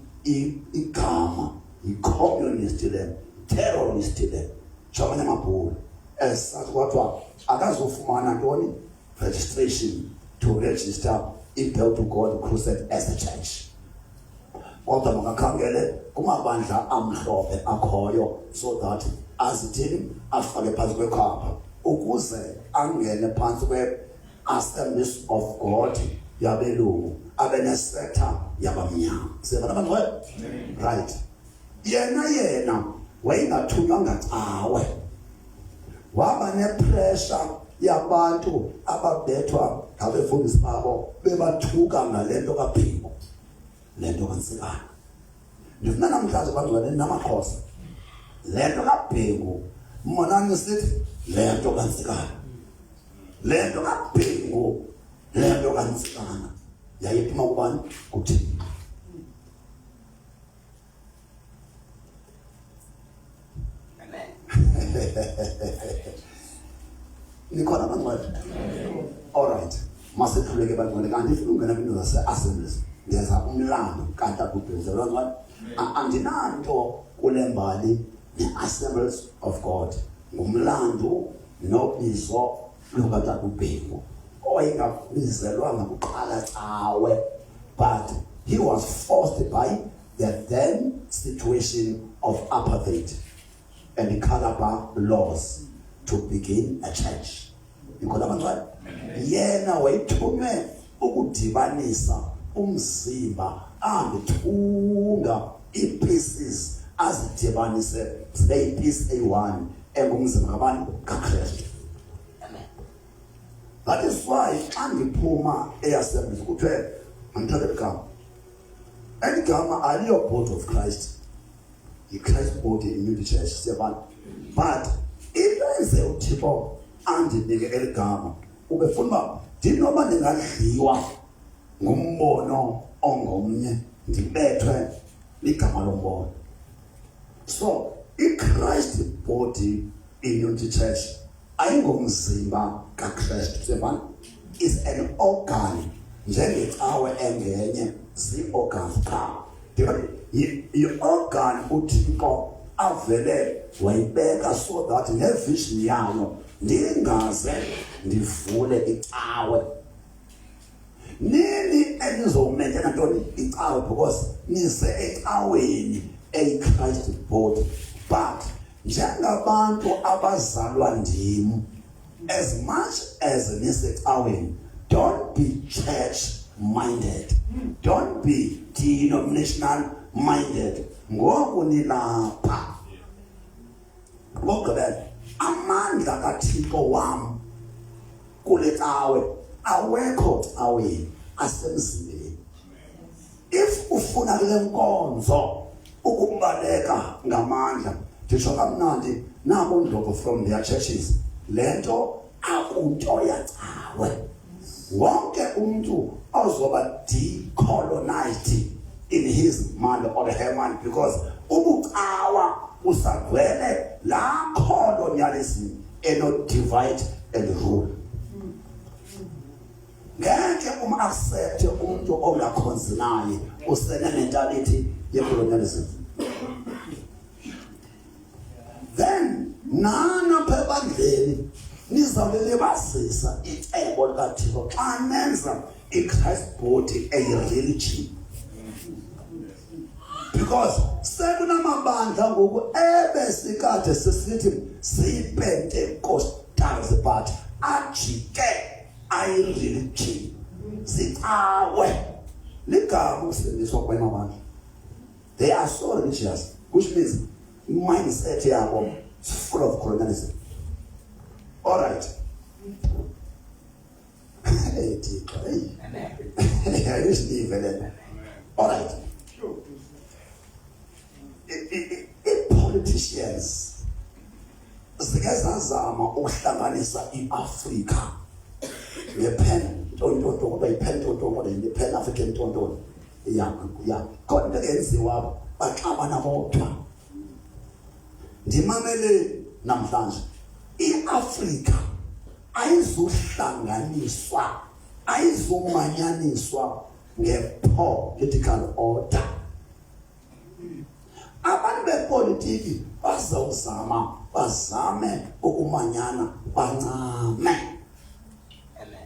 igama yi-communist le, terrorist le, jomane mabhulu. Esathi kwathiwa akazofumana ntoni registration to register iBell to God Crusade as a church, kodwa makakhangele kumabandla amhlophe akhoyo so that azithini afake phansi kwekhapha ukuze angene phansi kwe-Assemblies of God yabelungu abenesector yabamnyama. Siyabona abantu right? Yena wayingathunywanga cawe, waba nepressure yabantu ababethwa ngabefundisi babo bebathuka ngalento kaBhengu, lento kaNtsikana. Ndifuna namhlanje abantu namaXhosa, lento kaBhengu monani sithi lento kaNtsikana, lento kaBhengu, lento kaNtsikana yayiphuma kubani? Kuthixo. Nikhona abangcwele? All right, masithuleke abangcwele kanti ifuna ungena kwinto zase-Assemblies ngenza umlando kanti akubhenzela abangcwele. Andinanto kule mbali ne-Assemblies of God, ngumlando nobizo lukatata uBhengu oyingabizelwanga kuqala cawe, but he was forced by the then situation of apartheid and the Calabar laws to begin a church. Nikhona abangcwele? Yena wayithunywe ukudibanisa umzimba, angithunga ii-pieces azidibanise zibe yi-piece eyi-1 engumzimba ngabantu kaKristu. That is why xa ndiphuma e-Assemblies kuthiwe andithathe ligama, eli gama aliyo Body of Christ, yi-Christ Body Unity Church, siyabona. But ibenze uThixo andinike eli gama ubefuna uba ndinoba ndingadliwa ngumbono ongomnye ndibethwe ligama lombono. So i-Christ Body Unity Church ayingomzimba kaKristu, siyabona, is an organ njengecawe engenye zii-organs qha. I-organ uThixo avele wayibeka so that ngevision yayo ndingaze ndivule icawe. Nini enizowumentena ntoni icawe because nize ecaweni eyi-Christ Body. But njengabantu abazalwa ndim, as much as nisecaweni, don't be church minded, don't be denominational minded. Ngoku nilapha ngokugqibela amandla kaThixo wam kule cawe awekho caweni, asemzimbeni. If ufuna kule nkonzo ukubaleka ngamandla, ndisho kamnandi nabo ndlovu from their churches, lento akunto yacawe. Wonke umuntu ozoba decolonized in his mind or her mind, because ubucawa usagwele la colonialism eno divide and rule. Ngeke accept umuntu ongakhonzinayo usene mentality ye-colonialism. Then nana phebandleni nizawulele basisa icebo likaThixo xa nenza i-Christ Body eyi-religion. Because sekunamabandla ngoku ebesikade sisithi ziyi-Pentecostals but ajike ayi-religion, zicawe. Ligama ukusebenziswa kwamabandla. They are so religious, which means mindset yabo It's full of colonialism. All right. Hey, I used to live in. All right. Politicians, zikazama ukuhlanganisa iAfrika ngepen tonto bayipen tonto ngepen African tonto ya kodwa kenziwa baxabana bodwa. Ndimamele namhlanje iAfrika ayizuhlanganiswa ayizumanyaniswa ngepolitical order. Abantu bepolitiki bazame ukumanyana bancame.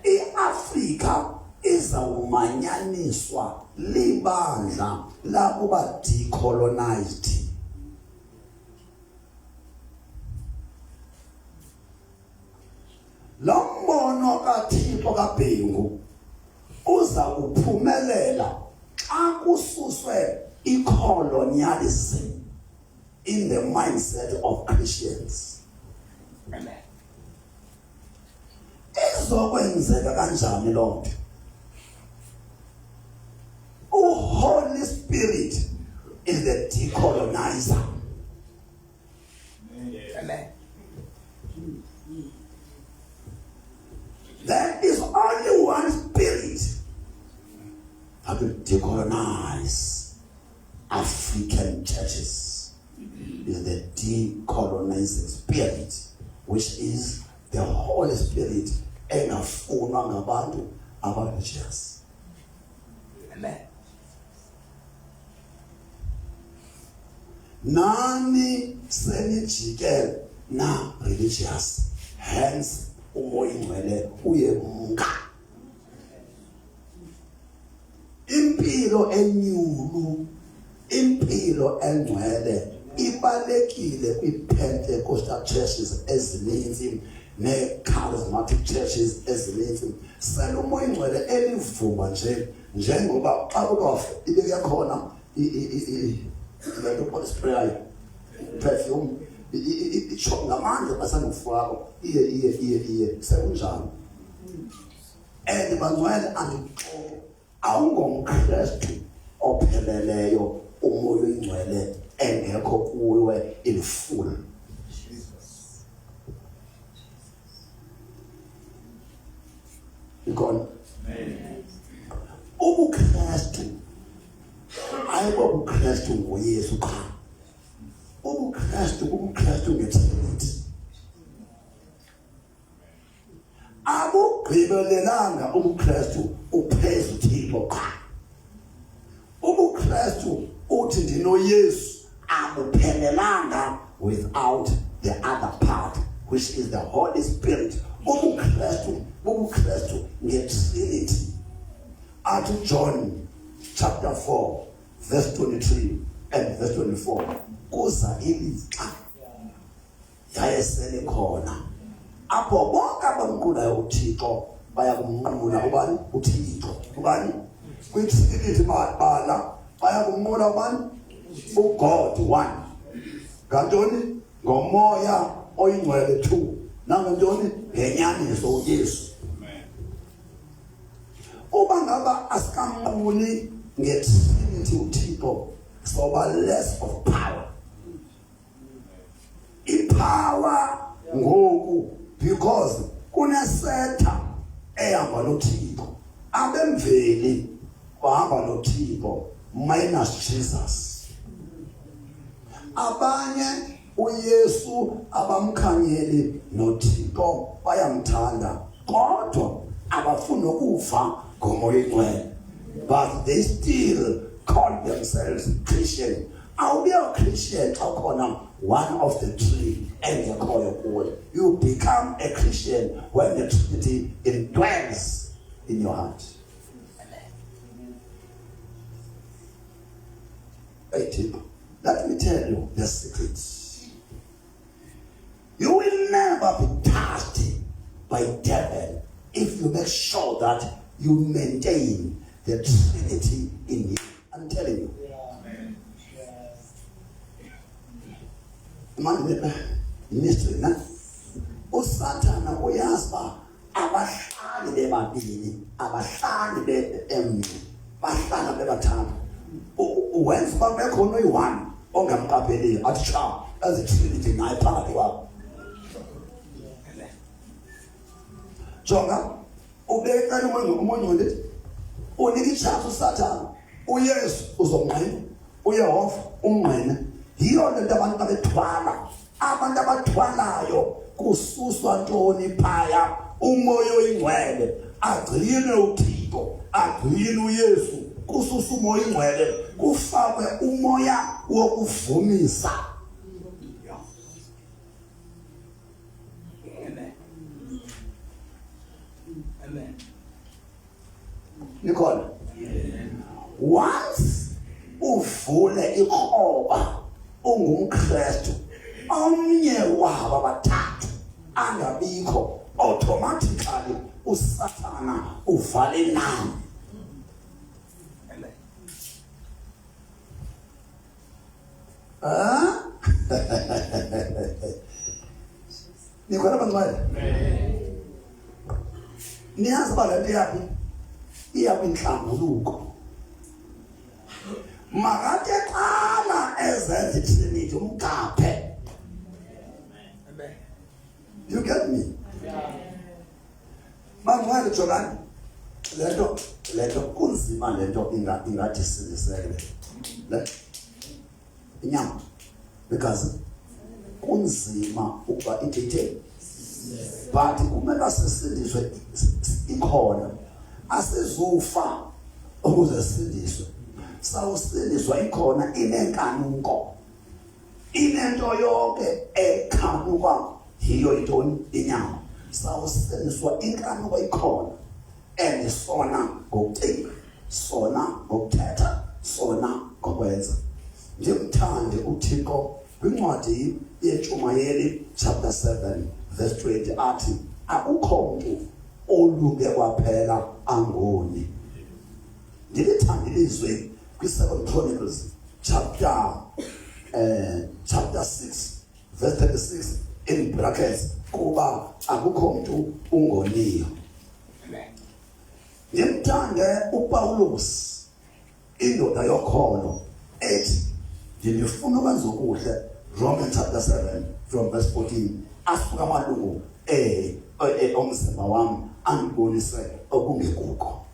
iAfrika izawumanyaniswa libandla lakuba decolonized. Lo mbono kaThixo kaBhengu uza kuphumelela xa kususwe i-colonialism in the mindset of Christians. Amen. Izokwenzeka kanjani lo nto? Holy Spirit is the decolonizer. Amen. There is only one spirit that will decolonize African churches. Is the decolonizing spirit, which is the Holy Spirit engafunwa ngabantu aba-religious. Amen. Nani senijikele na religious, hence umoya ingcwele uyemka. Impilo enyulu, impilo engcwele ibalekile kwi-Pentecostal churches ezininzi ne-charismatic churches ezininzi. Sele umoya ingcwele elivuma njengoba xa kukafe ibe kuyakhona lento Holy Spirit perfume icho ngamandla basanofako iye sekunjalo. And bangcwele andixoxe awungomKristu opheleleyo umoya ingcwele engekho kuwe in full. Ikona ubuKristu ayibobuKristu ngoYesu qha. ubuKristu ngeTrinity. Abugqibelelanga ubuKristu uphezu Thixo qha. ubuKristu uthi ndinoYesu akuphelelanga without the other part, which is the Holy Spirit. ubuKristu ngeTrinity. At John chapter 4 verse 23 and verse 24, kuza ilixa yayesele khona apho bonke abamqulayo uThixo bayakumnqula ubani uThixo. Ubani kwiTrinity bala bayakumnqula ubani uGod one. Ngantoni? Ngomoya oyingcwele two. Nangantoni? Ngenyaniso uYesu. Uba ngaba asikamnquli ngeTrinity uThixo, soba less of power. Power ngoku because kunesetha ehamba noThixo. Abemveli bahamba noThixo minus Jesus. Abanye uYesu abamkhanyeli noThixo bayamthanda kodwa abafuna ukufa ngomoya ingcwele, but they still call themselves Christian. I'll be a Christian khona one of the three engekhoyo kuwe. You become a Christian when the Trinity indwells in your heart. Wait, let me tell you the secrets. You will never be touched by devil if you make sure that you maintain the Trinity in you. I'm telling you. Man, mystery na uSathana uyazi ba abahlali bebabili abahlali beemnye bahlala bebathathu wenza ba bekhona oyi1 ongamqapheliyo athi cha azithilile naye phakathi kwabo jonga ubeka umunye ngithi unika ichance uSathana uYesu uzomnqina uYehova umnqina yiyo lento abantu abathwalayo kususwa ntoni phaya umoya oyingcwele agcine uThixo agcine uYesu kususa umoya oyingcwele kufakwe umoya wokuvumisa. Amen. Nikhona once uvule ikhoba ungumKristu omnye wabo abathathu angabikho automatically uSathana uvale nami. Nikhona bangcwele niyazi balento yapi inhlambuluko makade qala ezenza itrinity umgaphe. You get me? Bangcwele jolani lento kunzima lento ingathi silisele le inyama because kunzima ukuba ithethe but kumele sisindiswe ikhona asizufa ukuze sisindiswe sawusindiswa ikhona inenkanuko inento yonke ekhanuka hiyo intoni inyama sawusindiswa inkanuko ikhona and sona ngokucinga sona ngokuthetha sona ngokwenza. Ngimthande uThixo kwincwadi yeNtshumayeli chapter 7 verse 20 athi akukho umuntu olunge kwaphela angoni. Ngilithanda ilizwi kwi2 Chronicles chapter 6 verse 36 in brackets kuba akukho umuntu ungoniyo. Ngimthande uPaulus indoda yokholo ethi ngifuna ukwenza okuhle Romans chapter 7 from verse 14 asuka amalungu omzimba wami angibonise okungekukho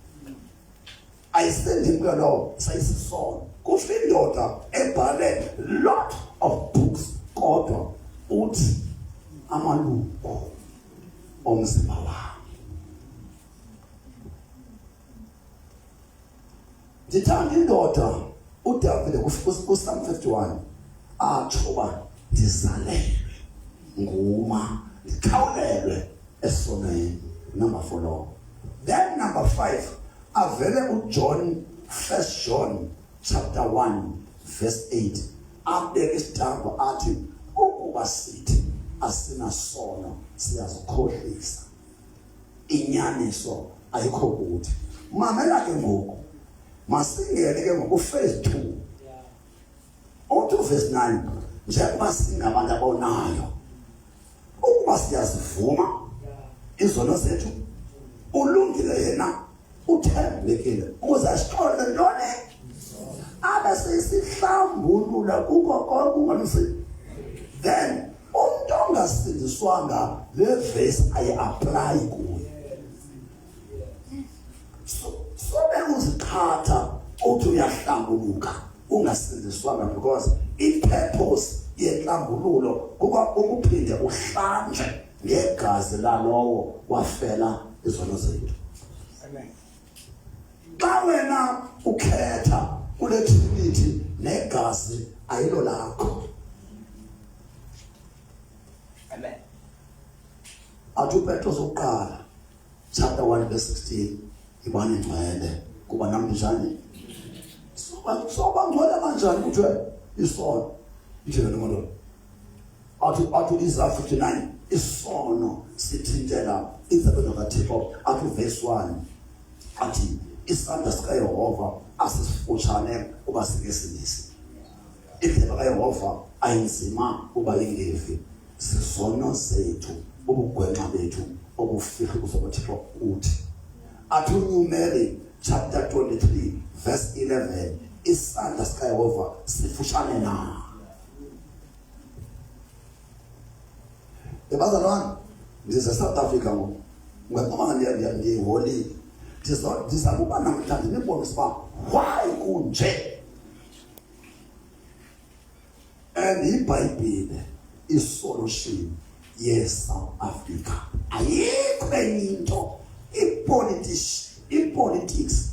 ayisendi kwalo sayisisono kusho indoda ebhale lot of books kodwa uthi amalungu omzimba wami. Ndithanda indoda uDavid kuPsalm 51 atshoba ndizalelwe nguma ndikhawulelwe esonweni number 4. Then number 5 avele uJohn 1 John chapter 1 verse 8 abeke isitambo athi ukuba sithi asinasono siyazikhohlisa inyaniso ayikho kuthi. Mamela ke ngoku masingene ke ngoku phase 2 uthi verse 9 njengoba singabantu abonayo ukuba siyazivuma izono zethu ulungile yena uthembekile ukuze asiqonde ntoni abe sesihlambulula kuko konke kungamsi. Then umuntu ongasindiswanga le verse ayi-apply kuye. Sobe uzikhatha uthi uyahlambuluka ungasindiswanga because i-purpose yenhlambululo kuba ukuphinde uhlanje ngegazi lalowo wafela izono zethu. Amen. Xa wena ukhetha kule Trinity negazi ayilo lakho. Amen. Athi uPetros oqala chapter 1 verse 16 ibane ngcwele kuba namhlanje soba ngcwele kanjani kuthiwe isono ithele nomuntu athi Isaiah 59 isono sithintela inzabelo kaThixo athi verse 1 athi isandla sikaYehova asisifutshane uba singesilisi indlela kaYehova ayinzima uba ingevi izono zethu ubugwenxa bethu obufihla kusokuthixo uthi athi uNumeri chapter 23 verse 11 isandla sikaYehova sifushane na. Ebazalwane ndize South Africa ngoku ngaqoma ngiholile ndizakuba namhlanje nibonisa uba why kunje. And iBhayibhile isolution ye-South Africa ayikho enye into. I-politics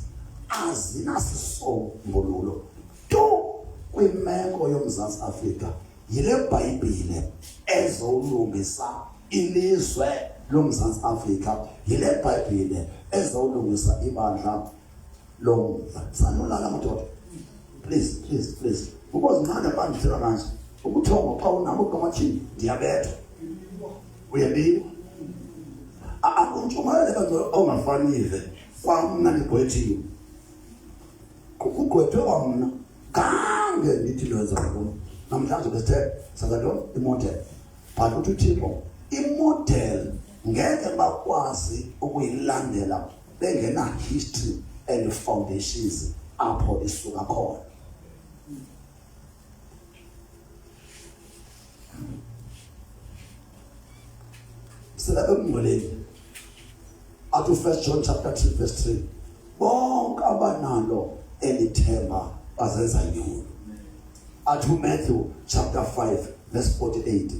azinasisombululo to kwimeko yoMzantsi Afrika. Yile Bhayibhile ezolungisa ilizwe loMzantsi Afrika. Yile Bhayibhile ezolungisa ibandla lomva. Sanolala madoda. Please. Because nqanda bandithela manje. Ubuthongo xa unabo kamathini ndiyabetha. Uyabili? Akuntshumayele kanjalo ongafanile kwamna ndigwethiwe. Kugwethwe kwamna kange ndithi lwenza ngoku. Namhlanje besithe sazayo imodel. But uthi uThixo imodel ngeke bakwazi ukuyilandela bengena history and foundations apho isuka khona. Selabemngoleni at 1 John chapter 3 verse 3 bonke abanalo elithemba bazenza nyulu. At Matthew chapter 5 verse 48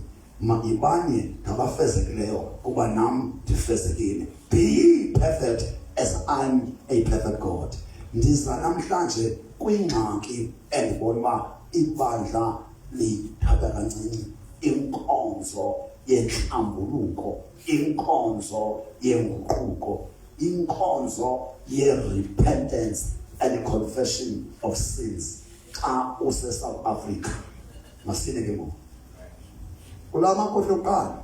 magibanye ngabafezekileyo kuba nam ndifezekile. Be perfect as I'm a perfect God. Ndiza namhlanje kwingxaki endibona uba ibandla lithatha kancinci inkonzo yenhlambuluko, inkonzo yenguquko, inkonzo ye-repentance and confession of sins. Xa use-South Africa masine ke ngoku kula makhotho okuqala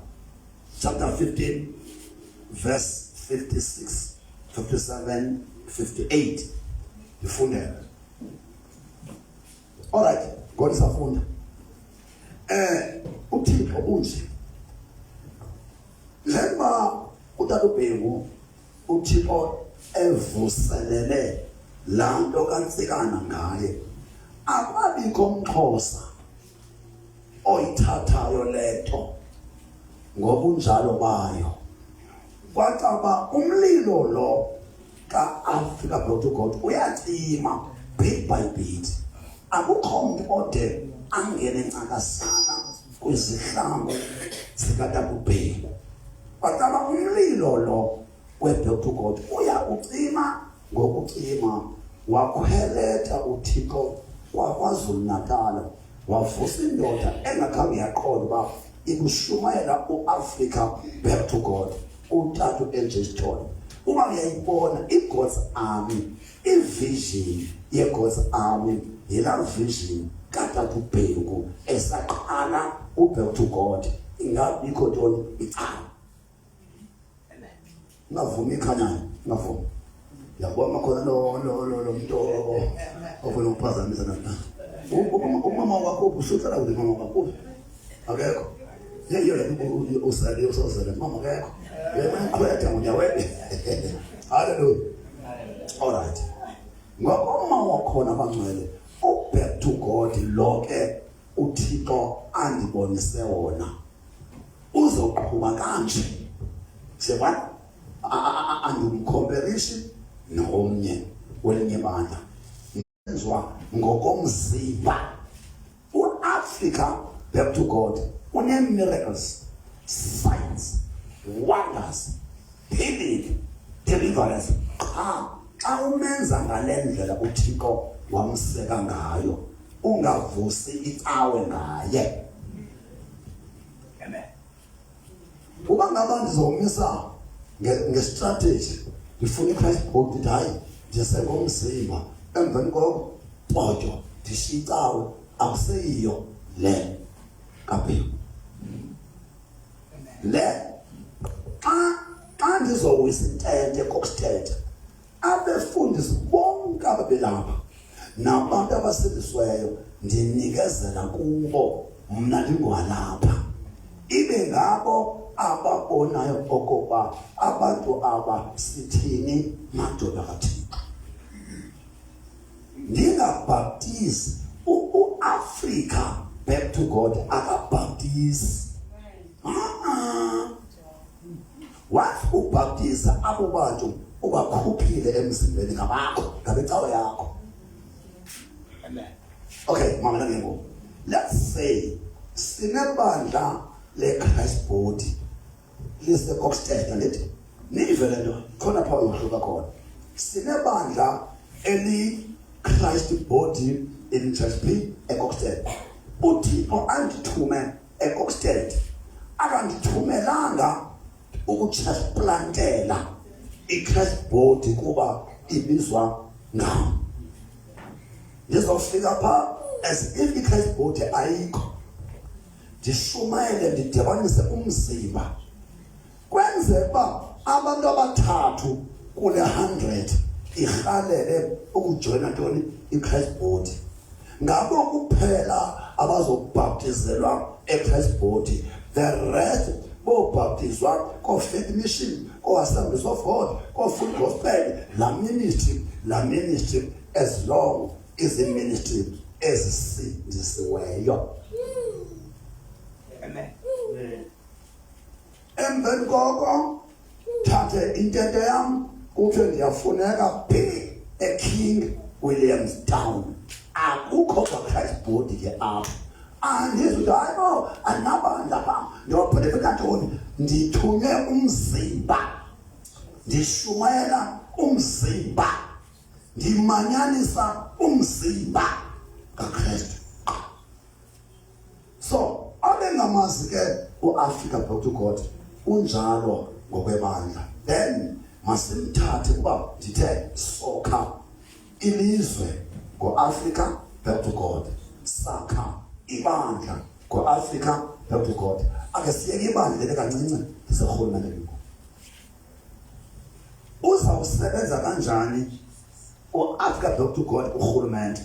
chapter 15 verse 56 57 58 ndifundela. Alright, God isafunda. uThixo unje njengoba uTata uBhengu uThixo evuselele lanto kaNtsikana ngaye, akwabikho umXhosa oyithathayo lento ngobunjalo bayo. Kwataba umlilo lo ka-Africa Block to God uyacima bit by bit. Akukho umuntu ode angene ncakasana kwizihlangu zikaTata uBhengu. Kwataba umlilo lo we-Block to God uyakucima ngokucima. Wakhweletha uThixo kwaKwaZulu Natal, wavusa indoda engakhange yaqonda uba ikushumayela u-Africa back to God, uTata uLJ Sithole. Uma uyayibona i-God's Army, i-vision ye-God's Army yila vision kaTata uBhengu esaqala u-Back to God. Ingabikho ntoni icala. Ngavumi ikhanyayo, ngavumi. Yabona khona lo muntu ofuna ukuphazamisa nana. Umama wakho usuhlala kude mama wakho. Akekho. Yeye usale mama akekho. Yena ukhwetha unyawe. Hallelujah. All right. Ngokoma wakhona abangcwele u-Back to God lonke uThixo andibonise wona. Uzoqhubeka kanje. Siyabona? Andimcomparison nomnye welinye ibandla. Ngenzwa ngokomzimba. U-Africa Back to God une-miracles, signs, wonders, healing, deliverance. Xa umenza ngale ndlela uThixo wamseka ngayo, ungavusi icawe ngaye. Amen. Uba ngaba ndizomisa ngestrategy ndifuna iChrist book ndithi hayi ndisengomzimba emveni koko potyo ndishicawe akuseyiyo le kaBhengu. Le xa ndizowisa intente kokuthetha abefundisi bonke ababelapha nabantu abasindisiweyo ndinikezela kubo mna ndingwalapha. Ibe ibe ngabo ababonayo okokuba abantu aba sithini madoda kaThixo. Ndingabhaptizi uAfrika back to God akabhaptizi. Once ubhaptiza abo bantu ubakhuphile emzimbeni ngabakho ngabecawa yakho. Amen. Okay, mama nangengo. Let's say sinebandla leChrist body lise Coxted andithi nive lento khona pha uhluka khona. Sinebandla eli Christ body in Church P eCoxted. uThixo andithume eCoxted akandithumelanga ukutransplant iChrist body kuba ibizwa ngam. Ndizofika pha as if iChrist body ayikho, ndishumayele ndidibanise umzimba kwenze ba abantu abathathu kule 100 irhalele ukujoyina ntoni iChrist body. Ngabo kuphela abazobhaptizelwa eChrist body, the rest bobhaptizwa ko-faith mission, ko-Assemblies of God, ko-Full Gospel, la ministry as long as the ministry ezisindisiweyo. Amen. Emveni koko thathe intente yam kuthiwe ndiyafuneka big eKing Williamstown. Akukho kwaChrist body ke apho. Andizwe hayi no anabandla pha ndiyobhedeka ntoni, ndithunywe umzimba, ndishumayela umzimba, ndimanyanisa umzimba kaKristu. So abengamazi ke uAfrika back to God unjalo ngokwebandla. Then masimthathe kuba ndithe sokha ilizwe ngoAfrika back to God, sakha ibandla ngoAfrika back to God. Ake siyeke ibandla leli kancinci liserhulumenteni. Uzawusebenza kanjani uAfrika back to God urhulumente?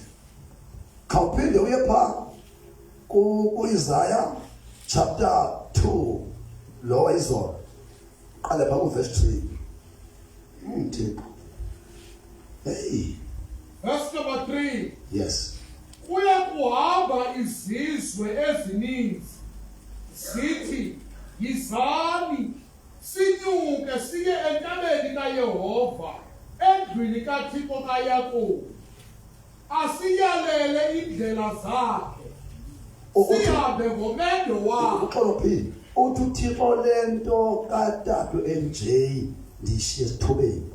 Khawuphinde uye pha ku-Isaiah chapter 2 lo izolo qale pha ku-verse 3. Thixo. Hey. Verse number 3. Yes. Kuya kuhamba izizwe ezininzi zithi yizani sinyuke siye entabeni kaYehova, endlwini kaThixo kaYakobi, asiyalele indlela zakhe, sihambe ngomendo wakhe. Uxolophile uthi uThixo lento kaTata NJ ndishiye esithubeni.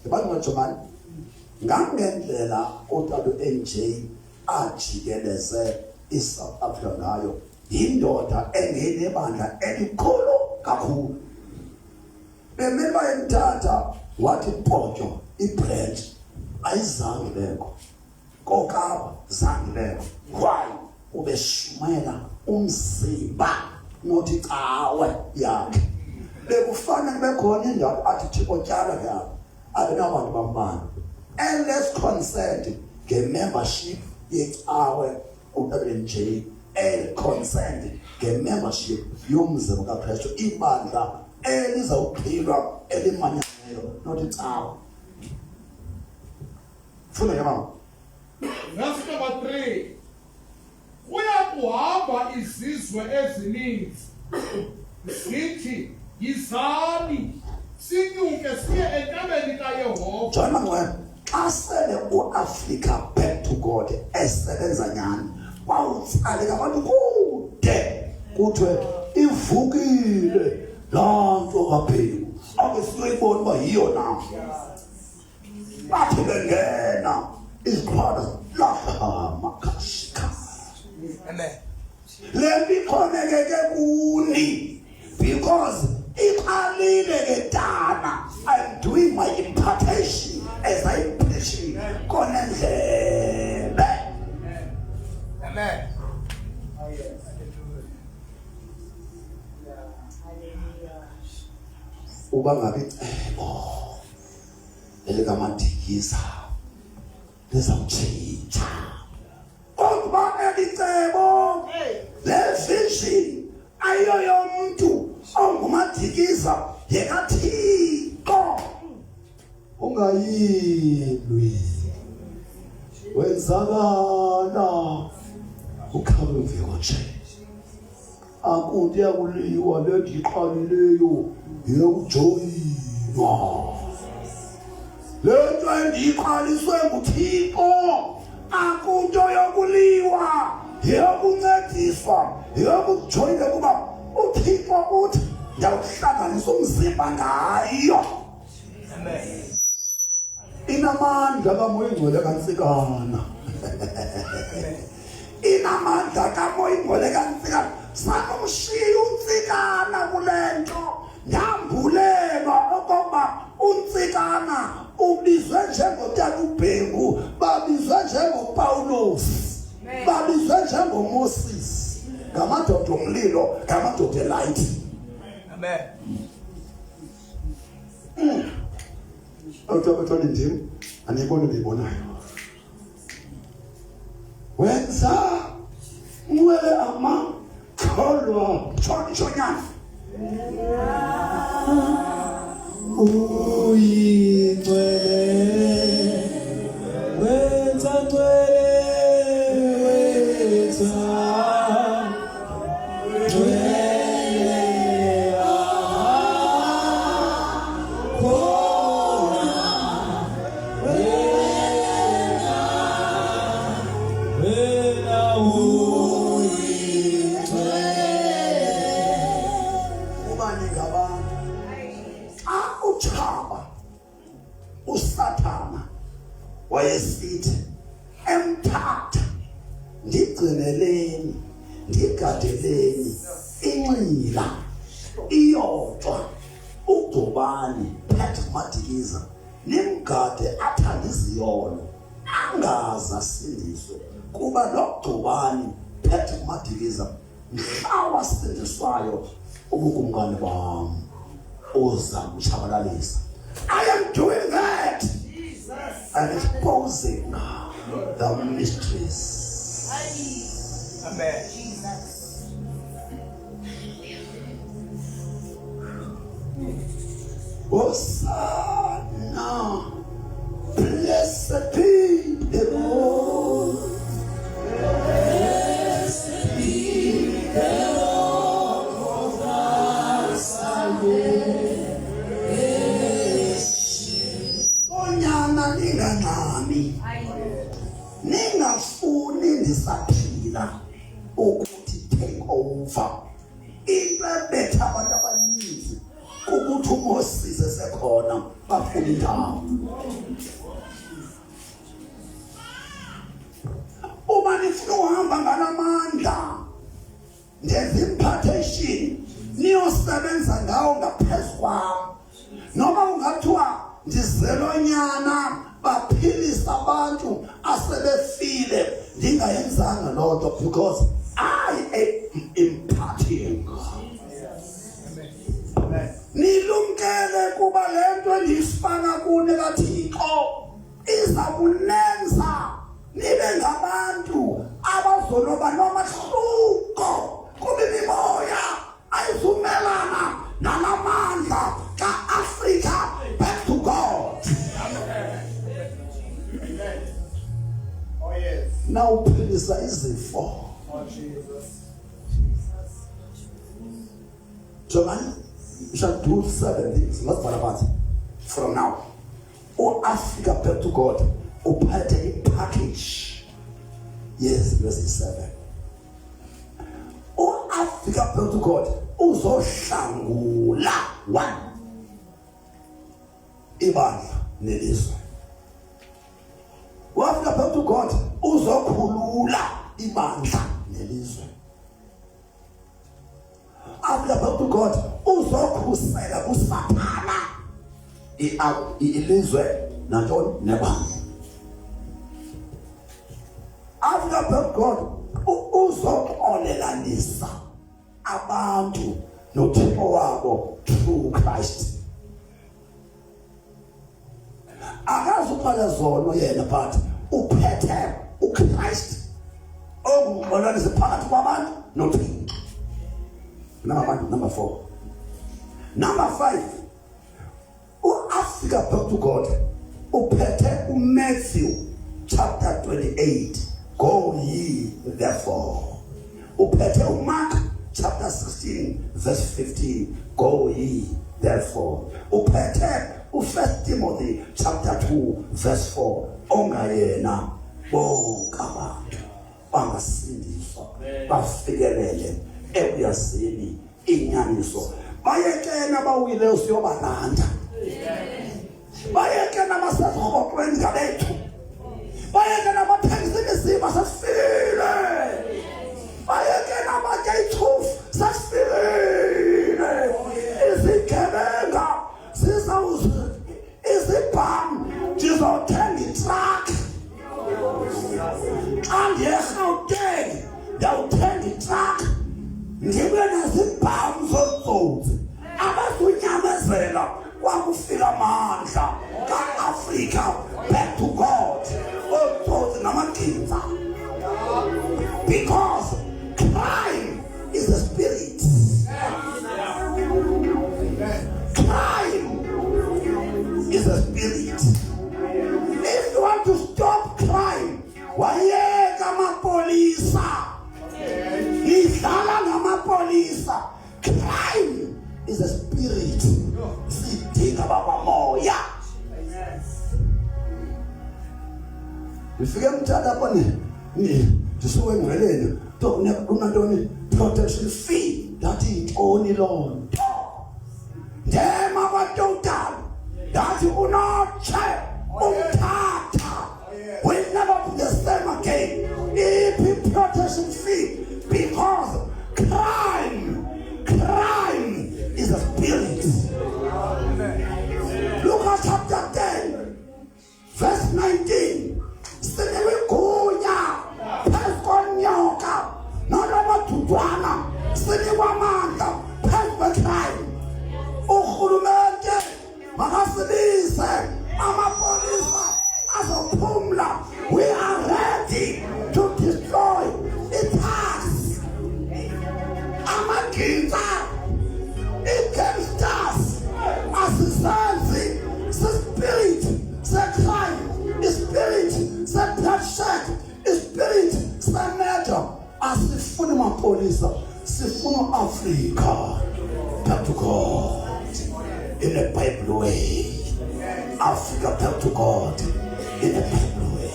Abantu bajomani ngangendlela uTata NJ ajikeleze iSouth Africa ngayo, yindoda engenebandla elikhulu kakhulu. Bemele bayemthatha wathi potyo ibranch ayizange lekho kokaba zange lekho. Why? Ubeshumayela umzimba nothi cawe yakhe. Bekufana bekhona indawo athi Thixo tyala yakho abenabantu bambani, and let's consent nge-membership yecawe uNJ, and consent nge-membership yomzimba kaKristu, ibandla elizawuphilwa elimanyayo nothi cawe. Funa ke mama. Verse number 3. Kuya kuhamba izizwe ezininzi zithi yizani sinyuke siye entabeni kaYehova. Join mangwena xa sele uAfrika back to God esebenza nyani wawutsale ngabantu kude kuthiwe ivukile laa nto kaPhiko. Ake siyoyibona uba yiyo na. Bathi bengena iziqhwaga lahama kashika. Amen. Le nto ixhomekeke kuni because iqalile ke dana. I'm doing my impartation as I'm preaching konendlebe. Amen. Uba ngabe icebo elikaMadikiza lizawutshintsha, kodwa elicebo le vision ayiyo yomntu ongumadikiza yekaThixo. Ungayilwi wenzakala ukhabe mveko nje. Akunti yakuliwa lediqhalileyo yokujoyinwa. Lento endiqhaliswe nguThixo akunto yokuliwa yokuncediswa yokujoyina kuba uThixo uthi ndawuhlanganisa umzimba ngayo. Amen. Inamandla kaMoya Ingcwele kaNtsikana. Inamandla kaMoya Ingcwele kaNtsikana. Sanomshiya uNtsikana kulento. Ndambulelwa okokuba uNtsikana ubizwe njengotata uBhengu, babizwe njengoPawulos, babizwe njengoMoses, ngamadoda omlilo, ngamadoda elight. Amen. Awuthola ndim aniyibona ndiyibonayo. Wenza mwele amakholwa tshonyana. Uyingcwele wenza ngcwele wenza ngcwele khona wena uyingcwele. Ubani ngabantu uchaba uSathana wayesithi emthatha ndigcineleni ndigadeleni inxila iyodwa uGcobani phethe uMadikiza nimgade athanda iziyolo angaze asindiswe kuba lo Gcobani phethe uMadikiza mhla wasindiswayo ubukumkani bam oza kuchabalalisa. I am doing that. And exposing the mysteries. Amen. Hosanna, blessed be the Lord. Blessed be the Lord of our salvation. Onyana ninganami, ningafuni ndisaphila ukuthi take over. Into ebetha abantu abaninzi ukuthi uMoses esekhona bafuna indawo. Uma nifuna uhamba ngalamandla ndenza impartation niyosebenza ngawo ngaphezulu kwami, noma ungathiwa ndizelonyana baphilisa abantu asebefile ndingayenzanga loo nto because I am imparting. Nilumkele kuba lento endiyifaka kuni kaThixo iza kunenza nibe ngabantu abazoloba nomahluko kuba imimoya ayivumelana nalamandla ka-Afrika. Back to God. Oh yes. Nawuphilisa izifo. Oh Jesus. Jomani, you shall do 7 things. Not Barabat. From now. Oh, Africa, back to God. Upate a package. Yes, verse 7. Oh, Africa, back to God. Uzo shangula. 1. Ibandla nelizwe. Africa, back to God. Uzo khulula ibandla nelizwe. Africa, back to God. Uzokhusela kuSathana ilizwe nantoni nebandla. Africa, back to God. Uzoxolelanisa abantu noThixo wabo through Christ. Akazuqala zono yena but uphethe uChrist ongumxolanisa phakathi kwabantu noThixo. Number 4. Number 5, u-Africa Back to God uphethe uMatthew chapter 28, go ye therefore. Uphethe uMark chapter 16 verse 15, go ye therefore. Uphethe u1 Timothy chapter 2 verse 4, ongayena bonke abantu bangasindiswa bafikelele ekuyazini inyaniso. Bayekena bawile siyobalanda, bayekena basezirhokweni ngabethu, bayekena bathengisa imizimba sasifile, bayekena batya ithufu sasifile, izigebenga zizawuzi izibhamu ndizothenga itrakhi, xa ndiye-Gauteng ndiyawuthenga itrakhi ndibe nezibhamu zotsotsi abazunyamezela kwakufika amandla ka-Africa Back to God, otsotsi namagqinza. Because crime is a spirit. Crime is a spirit. If you want to stop crime, wayeka amapolisa, idlala ngamapolisa. Crime is a spirit. Sidinga babamoya. Ifike mthatha pone ndisuke ngweleni unantoni protection fee dathi only Lord ndema kwatotal dathi unoche umthatha will never be the same again. If protection fee, because crime is a spirit. Look at chapter 10 verse 19. Sinewigunya phekonyoka nonobadudwana sinikwamandla phezu kwecrime. Urhulumente makasibise amapolisa azophumla. We are ready to destroy i-tax, amagqinza, i-gangsters, asisenzi se-spirit se-crime, i-spirit se-bloodshed, i-spirit se-murder. Asifuni mapolisa, sifuna Africa Back to God in a Bible way. Africa Back to God in a Bible way.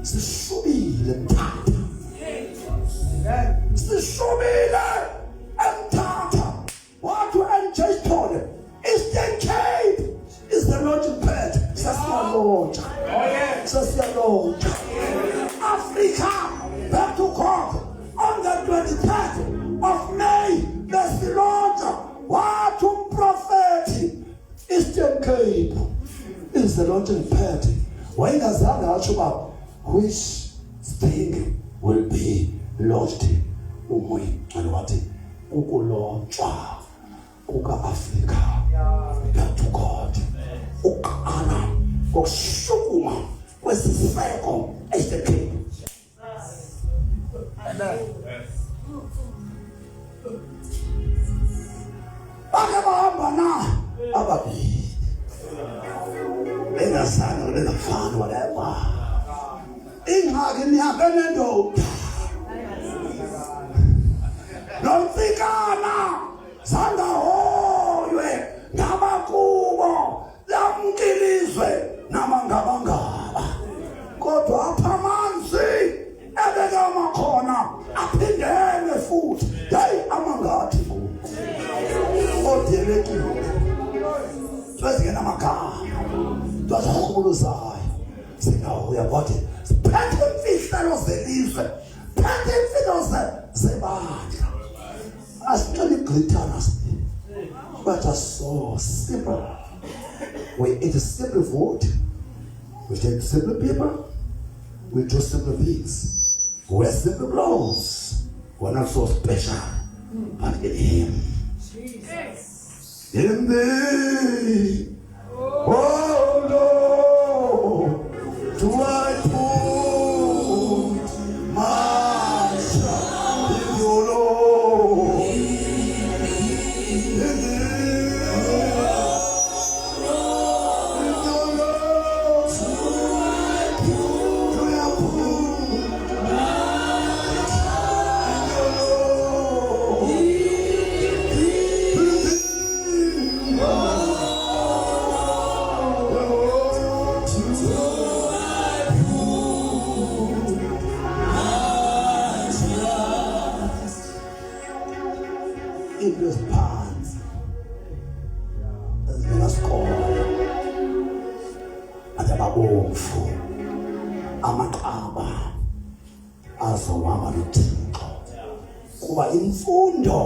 Sishubile mthatha, sishubile mthatha. What to enjoy Tony? Eastern Cape is the launching pad. Sasiyalonja, sasiyalonja. Africa Back to God on the 23rd of May. Besilonja, what to prophet? Eastern Cape is the launching pad. Wayengazange atsho uba which thing will be launched. Umuyingcwele wathi ukulonjwa kuka-Africa Back to God, uqala kokushukuma kwesiseko Eastern Cape. Bake bahamba na ababili bengazange bengafani whatever. Ingxaki nihambe nendoda nomfikana zangahoywe ngabakubo lamkilizwe namangabangaba, kodwa apha amanzi ebeka makhona aphindene futhi. Hey, amangathi odelekile twezingena amagama twazahuluzayo singahoya kwathi phethe imfihlelo zelizwe, phethe imfihlelo zebandla. Asicela igqithana but are so simple. We eat simple food, we take simple people, we do simple things, we wear simple clothes. We're not so special, but in Him. In Thee, oh Lord, do I put my trust. eziphansi ezingenasikolo ababomfu amaqaba azowaba noThixo kuba imfundo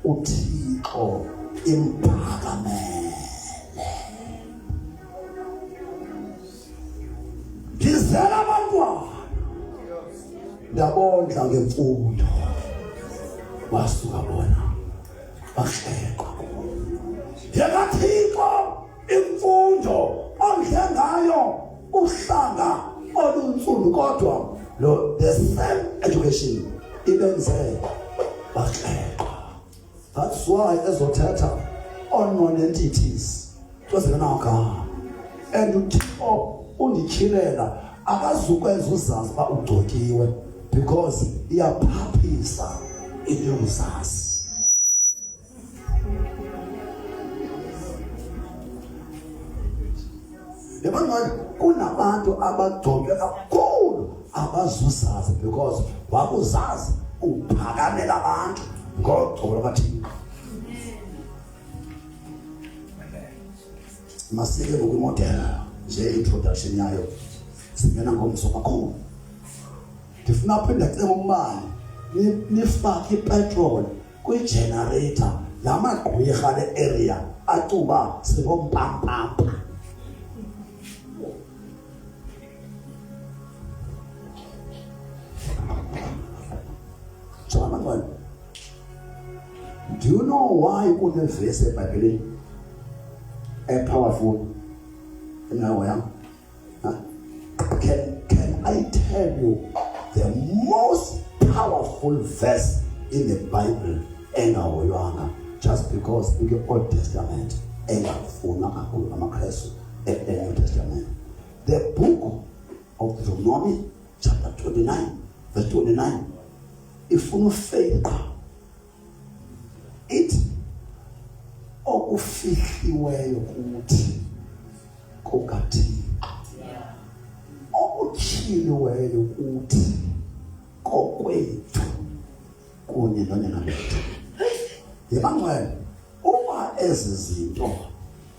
uThixo imphakamele. Ngizela abantwana ndabondla ngemfundo basuka bona bahleka yekaThixo imfundo ondle ngayo uhlanga olunsundu kodwa the same education ibenze bahleka. That's why ezothetha on non-entities tozibonaka and uThixo undikhilela akazukwenza uzazi ba ugcokiwe because iyaphaphisa inyuzazi. Yabona kunabantu abagcoke kakhulu abazuzazi because wakuzazi uphakamela abantu ngogcobo lwabathini. Masike ngokwimodel nje introduction yayo singena ngomso kakhulu. Ndifuna phinde cela umbani nifake ipetrol kwi-generator lamagqwirha le-area acuba sibompampampa. Do you know why you couldn't face it by believing a powerful? You know why? Can I tell you the most powerful verse in the Bible? Just because in the Old Testament and the New Testament, the book of Deuteronomy, chapter 29, verse 29. If you faith, it okufihlwe ukuthi kokathi okuchiliwe ukuthi kokwethu kunye nonina bethu. Yebangcwele uma ezizinto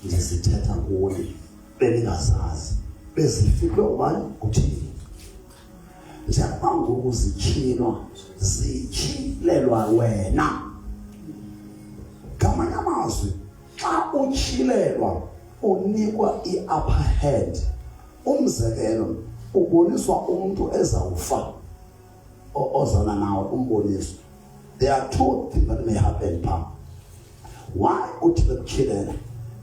ngizithetha kuwe beningazazi bezifihlwe ubani kuthini njengoba ngokuzichilwa zichilelwa wena. Ngamanye amazwi xa uchilelwa unikwa i-upper hand. Umzekelo uboniswa umuntu ezawufa ozana nawe umboniso. There are two things that may happen pa. Why uthi bekuchilela?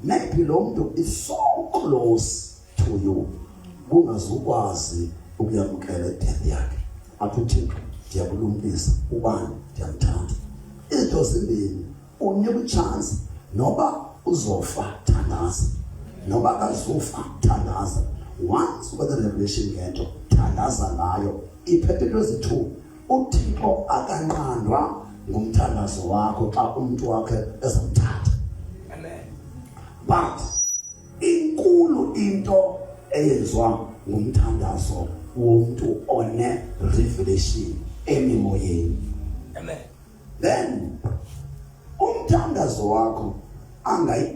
Maybe lo muntu is so close to you ungazukwazi ukuyamkela death yakhe. Athi ndiyabulungisa ubani ndiyamthanda. Izinto zimbini unikwa chance noba uzofa thandaza noba kazufa thandaza. Once uba the revelation ngento thandaza ngayo iphethe lezi two. uThixo akanqandwa ngumthandazo wakho xa umuntu wakhe ezamthatha. Amen. But inkulu into eyenziwa ngumthandazo womuntu one revelation emimoyeni. Amen. Then umthandazo wakho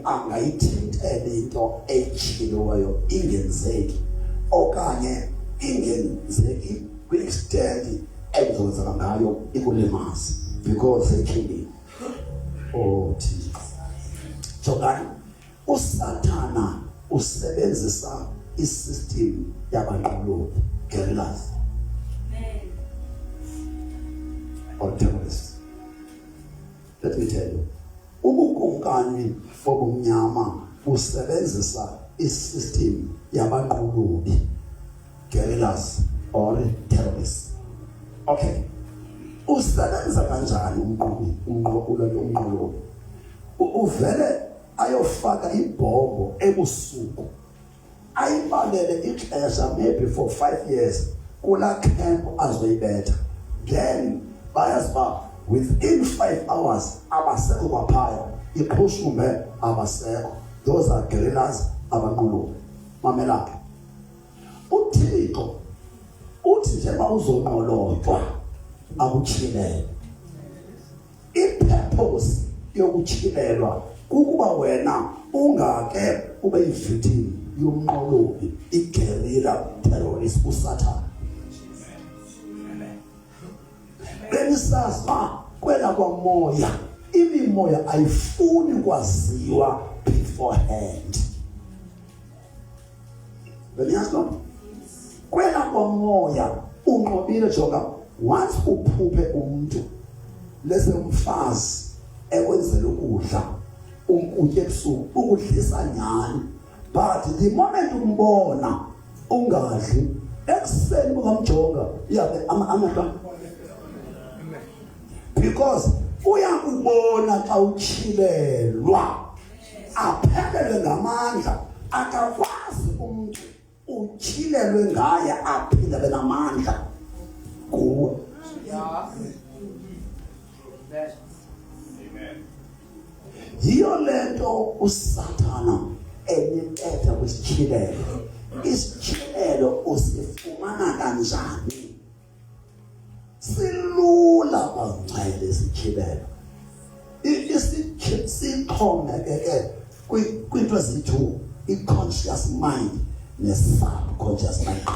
angayithintele into echiliweyo ingenzeki okanye ingenzeki kwi-extent ezozala ngayo ikulimazi because ekili Thixo. Jokani uSathana usebenzisa isystem yabanqolobi guerrillas or terrorists. Let me tell you, ubukumkani obumnyama usebenzisa isystem yabanqolobi guerrillas or terrorists. Okay, usebenza kanjani umnqolobi? Uvele ayofaka ibhombo ebusuku ayibalele ixesha maybe for 5 years kula camp azoyibetha. Then bayaziba within 5 hours abasekho kwaphaya iqhushume abasekho. Those are guerrillas abanqolobi. Mamelapha uThixo uthi njengoba uzonqolotshwa akuchilele ipurpose yokuchilelwa ukuba wena ungake ube yivictim yomnqolobi igerilla terrorist uSathane. Benisazi kwela kwamoya imimoya ayifuni kwaziwa beforehand. Beniyazi kwela kwamoya unqobile jonga once uphuphe umuntu lese umfazi ekwenzela ukudla ukutya ebusuku ukudlisa nyani, but the moment umbona ungadli ekuseni bukamjonga yabe amahla because uyakubona xa uchilelwa aphelele ngamandla akakwazi umuntu uchilelwe ngaye aphinde abe namandla kuwe. Yiyo lento uSathana eniketha kwisichilelo. Isichilelo usifumana kanjani? Silula bangcwele isichilelo. Sixhomekeke kwinto eziyi-2, i-conscious mind ne-subconscious mind.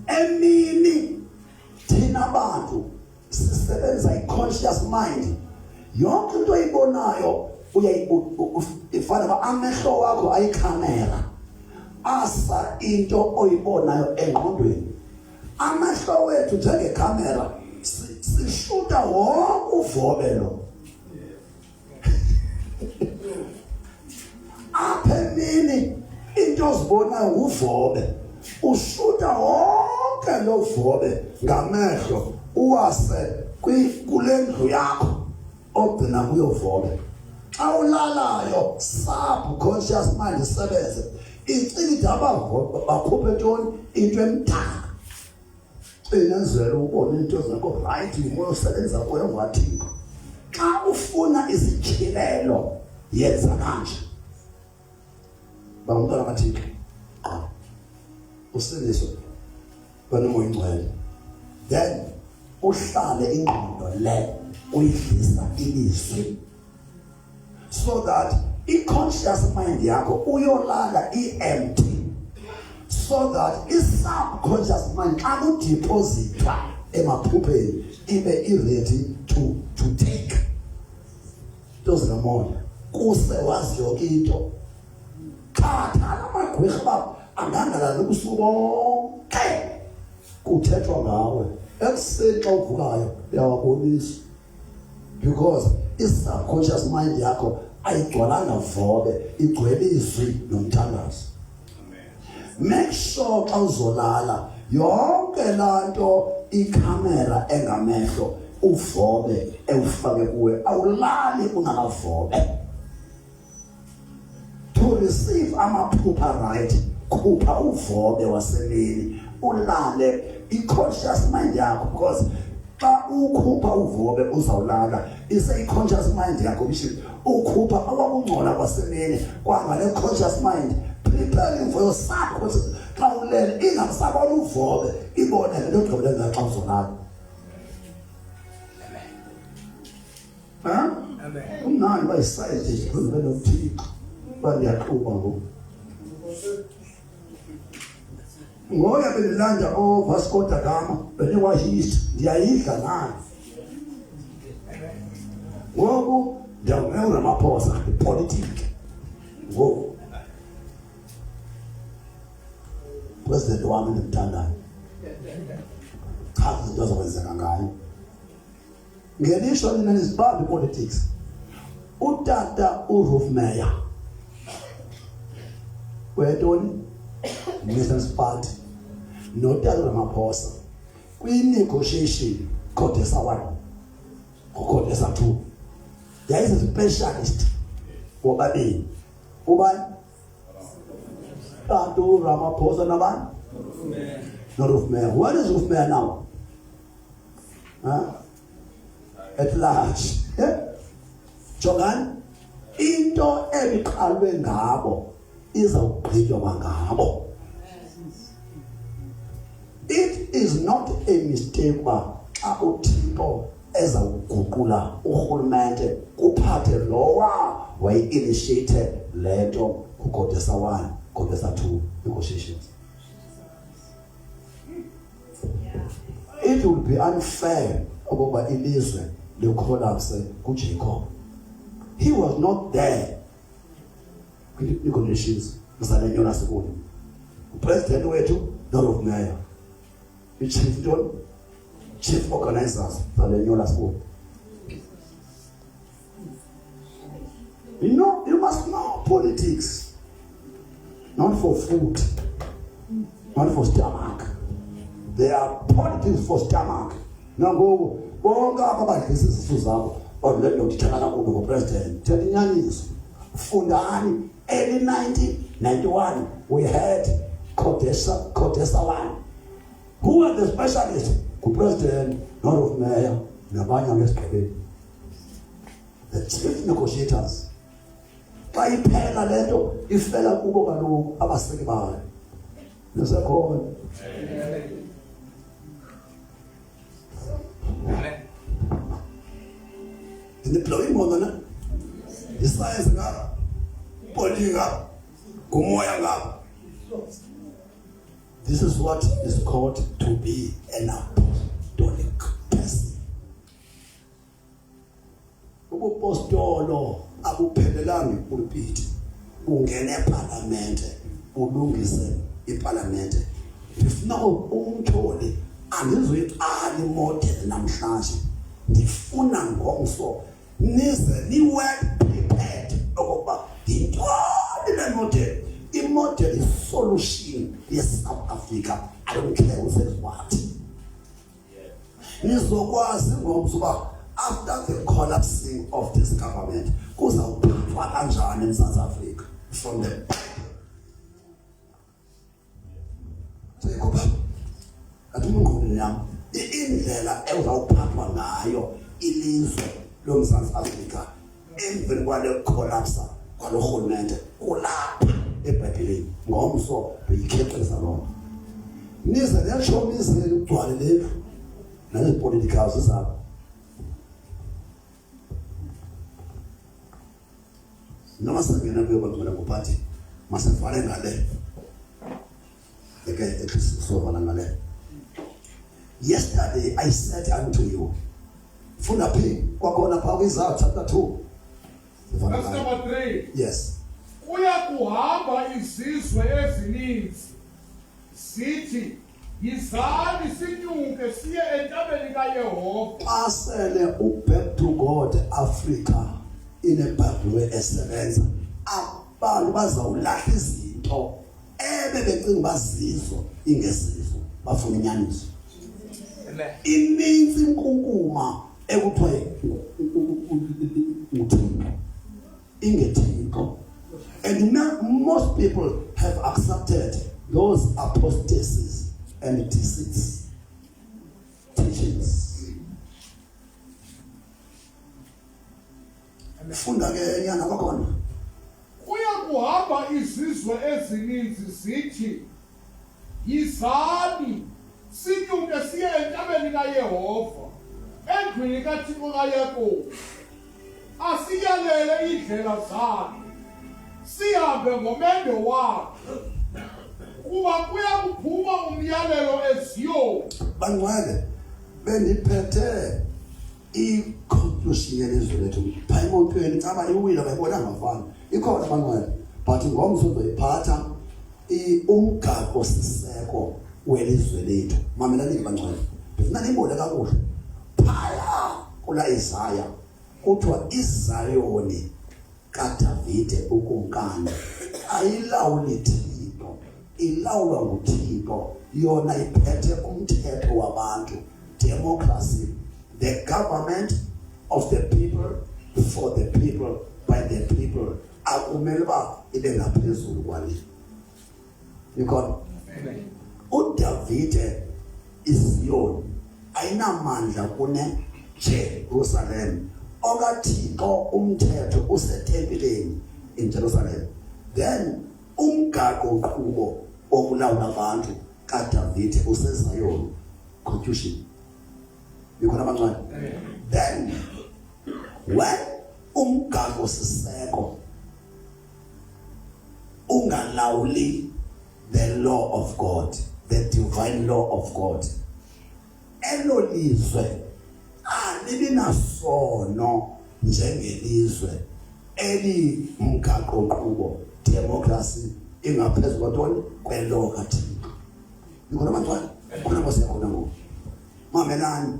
Emini thina bantu sisebenza i-conscious mind. Yonke into oyibonayo ifana amehlo wakho ayikhamera asa into oyibonayo engqondweni. Amehlo wethu njengekhamera sishuta wonke uvobe lo. Apha emini into ozibonayo uvobe ushuta wonke lo vobe ngamehlo uwase kule ndlu yakho ogcina kuyo vobe. Xa ulalayo subconscious mind isebenze icikida abavobe bakhuphe ntoni into emdaka inenzela ubona into zakho right umoya usebenza kuyo ngathini. Xa ufuna isichilelo yenza kanje bangumntwana kaThixo usindiswe banomoya ingcwele, then uhlale ingqondo le uyidlisa ilizwi so that i-conscious mind yakho uyolala i-empty, so that i-subconscious mind xa kudepositwa emaphupheni ibe i-ready to take into zikamoya kuse wazi yonke into. Khathala amagwirha angangalali ubusuku bonke kuthethwa ngawe ekuseni xa uvukayo uyawabonisa because i-subconscious mind yakho ayigcwalanga vobe igcwele izwi nomthandazo. Make sure xa uzolala yonke lanto ikhamera engamehlo uvobe ewufake kuwe awulali unakavobe. To receive amaphupha right khupha uvobe wasemini ulale i-conscious mind yakho because xa ukhupha uvobe uzawulala ise-conscious mind yakho bisho ukhupha awakungcola kwasemini kwangale conscious mind preparing for your subconscious. Xa ulele ingasabona uvobe ibone le nto ogqibelela xa uzolala. Umnani bayisayentist phezu kwenothixo bandiyaqhuba ngoku ngoya benilanda Vasco da Gama beniwahistory ndiyayidla nayo ngoku ndiyawumela uRamaphosa ipolitiki ngoku president wami ndimthandayo chaza izinto zokwenzeka ngayo ngelishwa nina nizibambe politics. Utata uRuth Meyer wetoni National Party notata Ramaphosa kwi-negotiation Kodesa 1 Kodesa 2 there is a specialist wobabili ubani tata Ramaphosa nabani no Ruth Meyer. Where is Ruth Meyer now? At large. Jongan into ebiqalwe ngabo izawugqitywa ngabo. It is not a mistake ukuba xa uThixo ezawuguqula urhulumente kuphathe lowa wayi-initiate lento kuGodesa 1 Godesa 2 negotiations. It would be unfair about ilizwe le collapse kuJacob. He was not there negotiations mzalwane yona sikulo. President wethu North Mayor. Chief organizers mzalwane yona sikulo. You must know politics. Not for food. Not for stomach. There are politics for stomach. Nangoku bonke abadlisa isisu zakho odlelo ngithana kubo ngo president. Thelinyaniso. Fundani early 1991 we had Godesa 1. Who were the specialists? Ku president, not of mayor, nabanye ngesigqibeni. The chief negotiators. Xa iphela lento ifela kubo kaloku abaseki bayo. Nesekhona. In the blowing model, the science gap, politics gap, kumoya gap. This is what is called to be an apostolic person. Ubupostolo abuphelelanga ipulpiti, ungene eParliamente, ulungise iParliamente. Ndifuna umtholi andizoyiqala imodel namhlanje. Ndifuna ngomso nize ni-well prepared okokuba yintoni le model. I-model is-solution ye-South Africa. I don't care who says what. Nizokwazi ngomso uba after the collapsing of this government kuzawuphathwa kanjani eMzantsi Afrika from the sekuba atumngqondo yami indlela ezawuphathwa ngayo ilizwe loMzantsi Afrika emveni kwale collapse kwalo rhulumente kulapha eBhayibhelini ngomso beyikheqeza loo nize neshomizele ugcwale lendlu nanepoliticals zabo. Noma sangena kuyo bangcwele ngophathi masivale ngale sovala ngale. Yesterday I said unto you, funda phi kwakhona pha kwiZayo chapter 2 verse number 3. Yes. Kuya kuhamba izizwe ezininzi sithi yizani sinyuke siye entabeni kaYehova. Pasele back to God Africa in a Bible esebenza abantu bazawulahla izinto becinga bazizo ingesizo bafuna inyaniso. Ininzi inkunkuma ekuthiwa uthixo ingethixo. And most people have accepted those apostasies and deceits, teachings. Funda ke nyana bakhona. Kuya kuhamba izizwe ezininzi zithi yizani sinyuke siye entabeni kaYehova endlwini kaThixo kaYakobi asiyalele indlela zakhe sihambe ngomendo wakhe kuba kuya kuphuma umyalelo eZiyoni. Bangcwele bendiphethe i-conclusion yelizwe lethu pha emontweni caba iwile bayibona ngafana ikhona bangcwele but ngomso uzoyiphatha umgaqo siseko welizwe lethu. Mamelani bangcwele befuna nimbone kakuhle phaya kula Isaya kuthiwa iZayoni kaDavide ukumkani ayilawuli Thixo, ilawulwa nguThixo. Yona iphethe umthetho wabantu, democracy, the government of the people, for the people, by the people. Akumele ba ibe ngaphezulu kwale. Yikho uDavide iZiyoni ayinamandla kune Jerusalem. Okathixo umthetho usetempileni in Jerusalem. Then umgaqo qhubo okulawula abantu kaDavide useZayoni. Conclusion. Ikhona abancane. Then when umgaqo siseko ungalawuli the law of God, the divine law of God, elolizwe libinasono njengelizwe eli umgaqo nkqubo democracy ingaphezulu kwantoni kwelaw kaThixo. Ikhona abantwana khona bosiyakhona ngoku mamelani.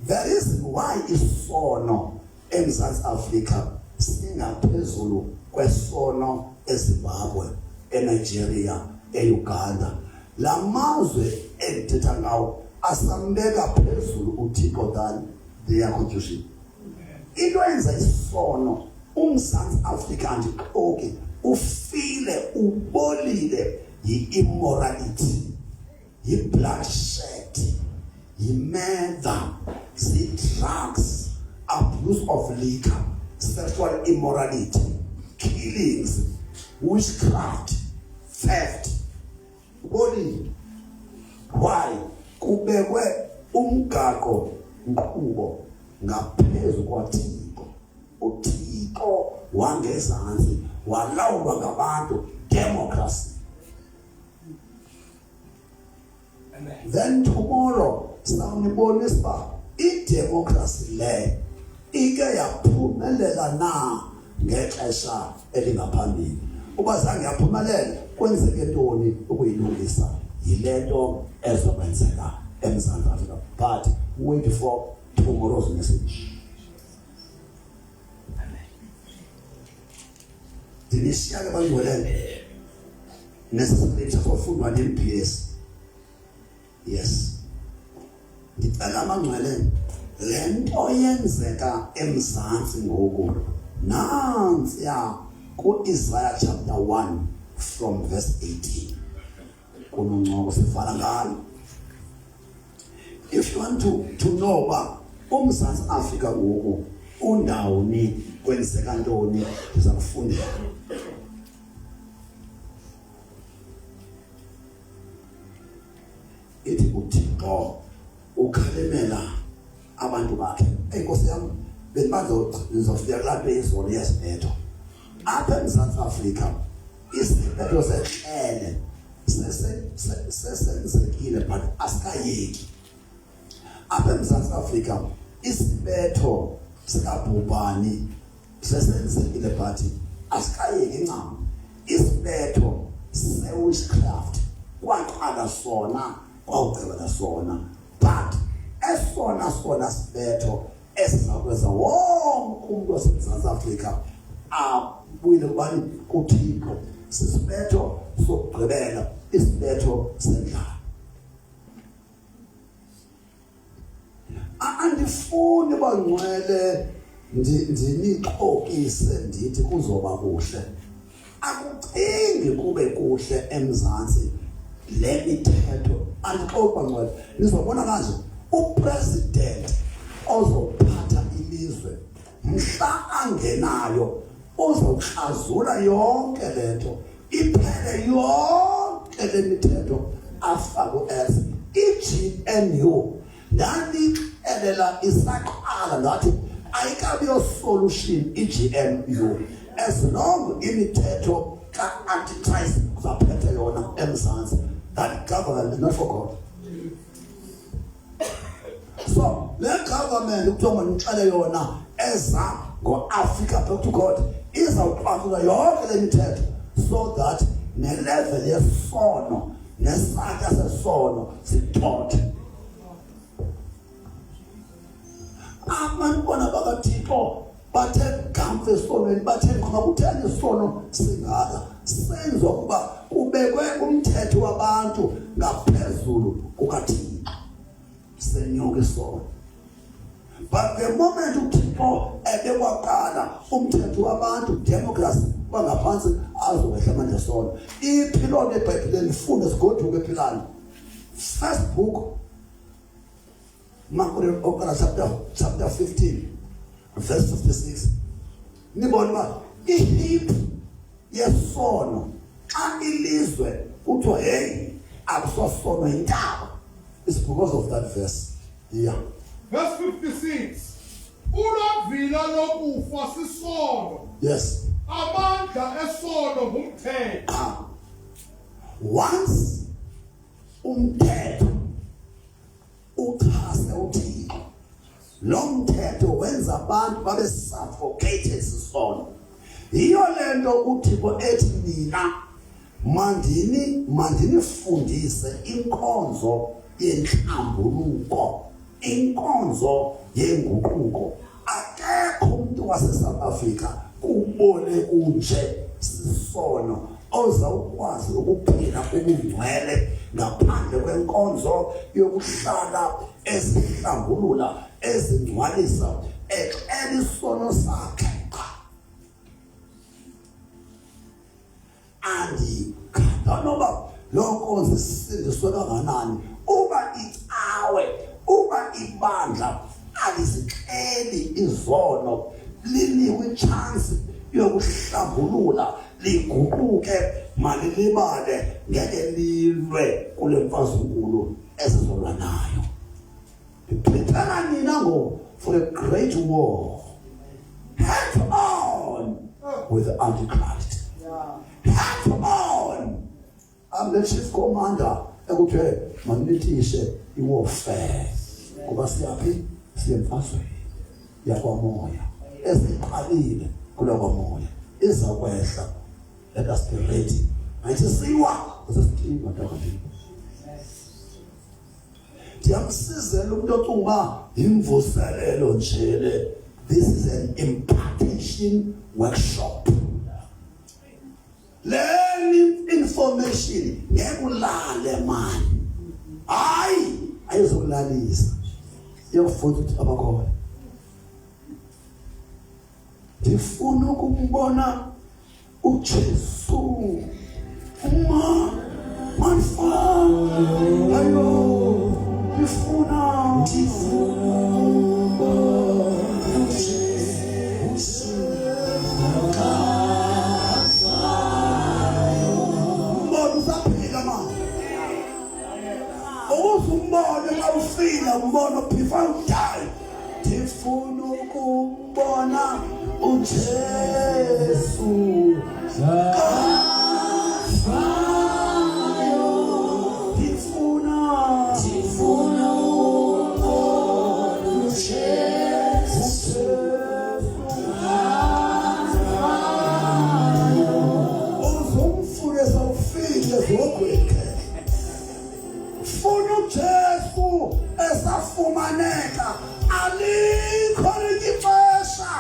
The reason why isono eMzantsi Afrika singaphezulu kwesono eZimbabwe, eNigeria, eUganda, la mazwe endithetha ngawo asambeka phezulu uThixo than their constitution. Into eyenza isono uMzantsi Afrika andixoki ufile ubolile yi-immorality, yi-bloodshed, yi-murder, zi-drugs, abuse of liquor, sexual immorality, killings, witchcraft, theft. Ubolile. Why? Kubekwe umgaqo nkqubo ngaphezu kwaThixo. uThixo wangezansi walawulwa ngabantu, democracy. Amen. Then tomorrow sawunibonisa uba idemocracy le ike yaphumelela na ngexesha elingaphambili. Uba zange yaphumelela kwenzeke ntoni ukuyilungisa? Yile nto ezokwenzeka eMzantsi Afrika. But wait for tomorrow's message. Ndinishiya ke bangcwelene nesiscripture sofundwa ne-PS. Yes. Ndicela amangcwelene le nto yenzeka eMzantsi ngoku nantsiya ku-Isaiah chapter 1 from verse 18. Kunoncoko sivala ngalo. If you want to know uba uMzantsi Afrika ngoku undawoni kwenzeka ntoni, ndiza kufundela. Ithi uThixo ukhalemela abantu bakhe. Enkosi yami bendibazofika kulaa place wona yesibetho apha eMzantsi Afrika. Isibetho sehlele sesenzekile but asikayeki. Apha eMzantsi Afrika isibetho sikabhubhani sesenzekile but asikayeki ncam. Isibetho se-witchcraft kwaqala sona kwawugqibela sona, but esona sibetho esizakwenza wonke umntu waseMzantsi Afrika abuyile kubani kuThixo sisibetho sokugqibela, isibetho sendlala. Andifuni bangcwele ndinixokise ndithi kuzoba kuhle. Akucingi kube kuhle eMzantsi le mithetho. Andixoki bangcwele, nizobona kanje upresident ozophatha ilizwe mhla angenayo uzokhazula yonke lento, iphele yonke le mithetho afake u-S. iGNU ndandixelela isaqala ngathi ayikabi yosolution iGNU as long imithetho ka-Antichrist zaphethe yona eMzantsi. That government is not for God. So le government ukuthiwa ngixele yona eza ngo-Africa back to God izawuxazula yonke le mithetho so that ne-level yesono nesantya sesono sithothe. Abantu bona bakaThixo bathe gamfe esonweni, bathe ngoba kutheni isono singaka, senza ukuba kubekwe umthetho wabantu ngaphezulu kukaThixo, senyuka isono. But the moment uThixo ebekwaqala umthetho wabantu, democracy bangaphansi, azowehla manje sono. Iphiloni eBhayibhelini lifunde sigoduke ephilani. First book chapter 15 verse 56. Nibona uba ihip yesono xa ilizwe kuthiwa hey akusosono yintaba. It's because of that verse. Yeah. Verse 56. Ulovila lokufa sisono. Yes. Amandla esono ngumthetho. Once umthetho ukhase uThixo, lo mthetho wenza abantu babe suffocated sisono. Iyo lento uThixo ethi mina mandini fundise inkonzo yenhlambuluko, inkonzo yenguquko. Akekho umuntu waseSouth Africa kubone kunje sisono ozawukwazi ukuphila ubungcwele ngaphandle kwenkonzo yokuhlala ezihlambulula ezingcwalisa exela isono sakhe. Andi noma lokho zisindiswe kanganani uba icawe uba ibandla alizixeli izono liniwe chance yokuhlambulula liguquke malilibale ngeke lilwe kule mfazunkulu ezizolwa nayo. Prepare nina ngo for a great war. Head on with the Antichrist. Head on. I'm the chief commander. Ekuthe manithishe iwarfare. Kuba siyaphi siyemfazweni yakwamoya esiqalile kula kwamoya izakwehla. Let us be ready. Ayisiwa usesitima takati. Ndiyamsizela umuntu ocinga imvuselelo nje. This is an impartation workshop. Learning information ngekulale mani. Hayi ayizokulalisa. Yokufunda ukuthi abakhona. Ndifuna ukubona uJesu manfa ayo ndifuna ufila umbona before you die. Ndifuna ukubona uJesu ndifuna ukubona uJesu uzumfuna sawufile zogweke funa uJesu esafumaneka alikho ixesha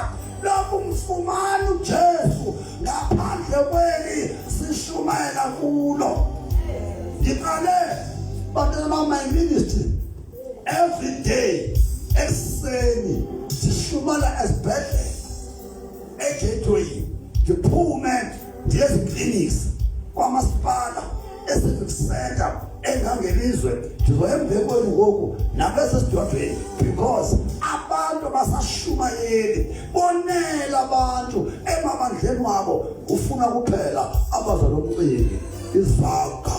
lokumfumana uJesu ngaphandle kweli sishumayela kulo. Ndiqale bantwana my ministry every day ekseni sishumela esibhedlela eGateway ngiphume ndiye eziclinics kwamasipala eCivic Center engangelizwe ndizoyembekweni ngoku nabesesidwadweni because abantu basashumayeli bonela abantu emabandleni wabo ufuna kuphela abazalomceli izaga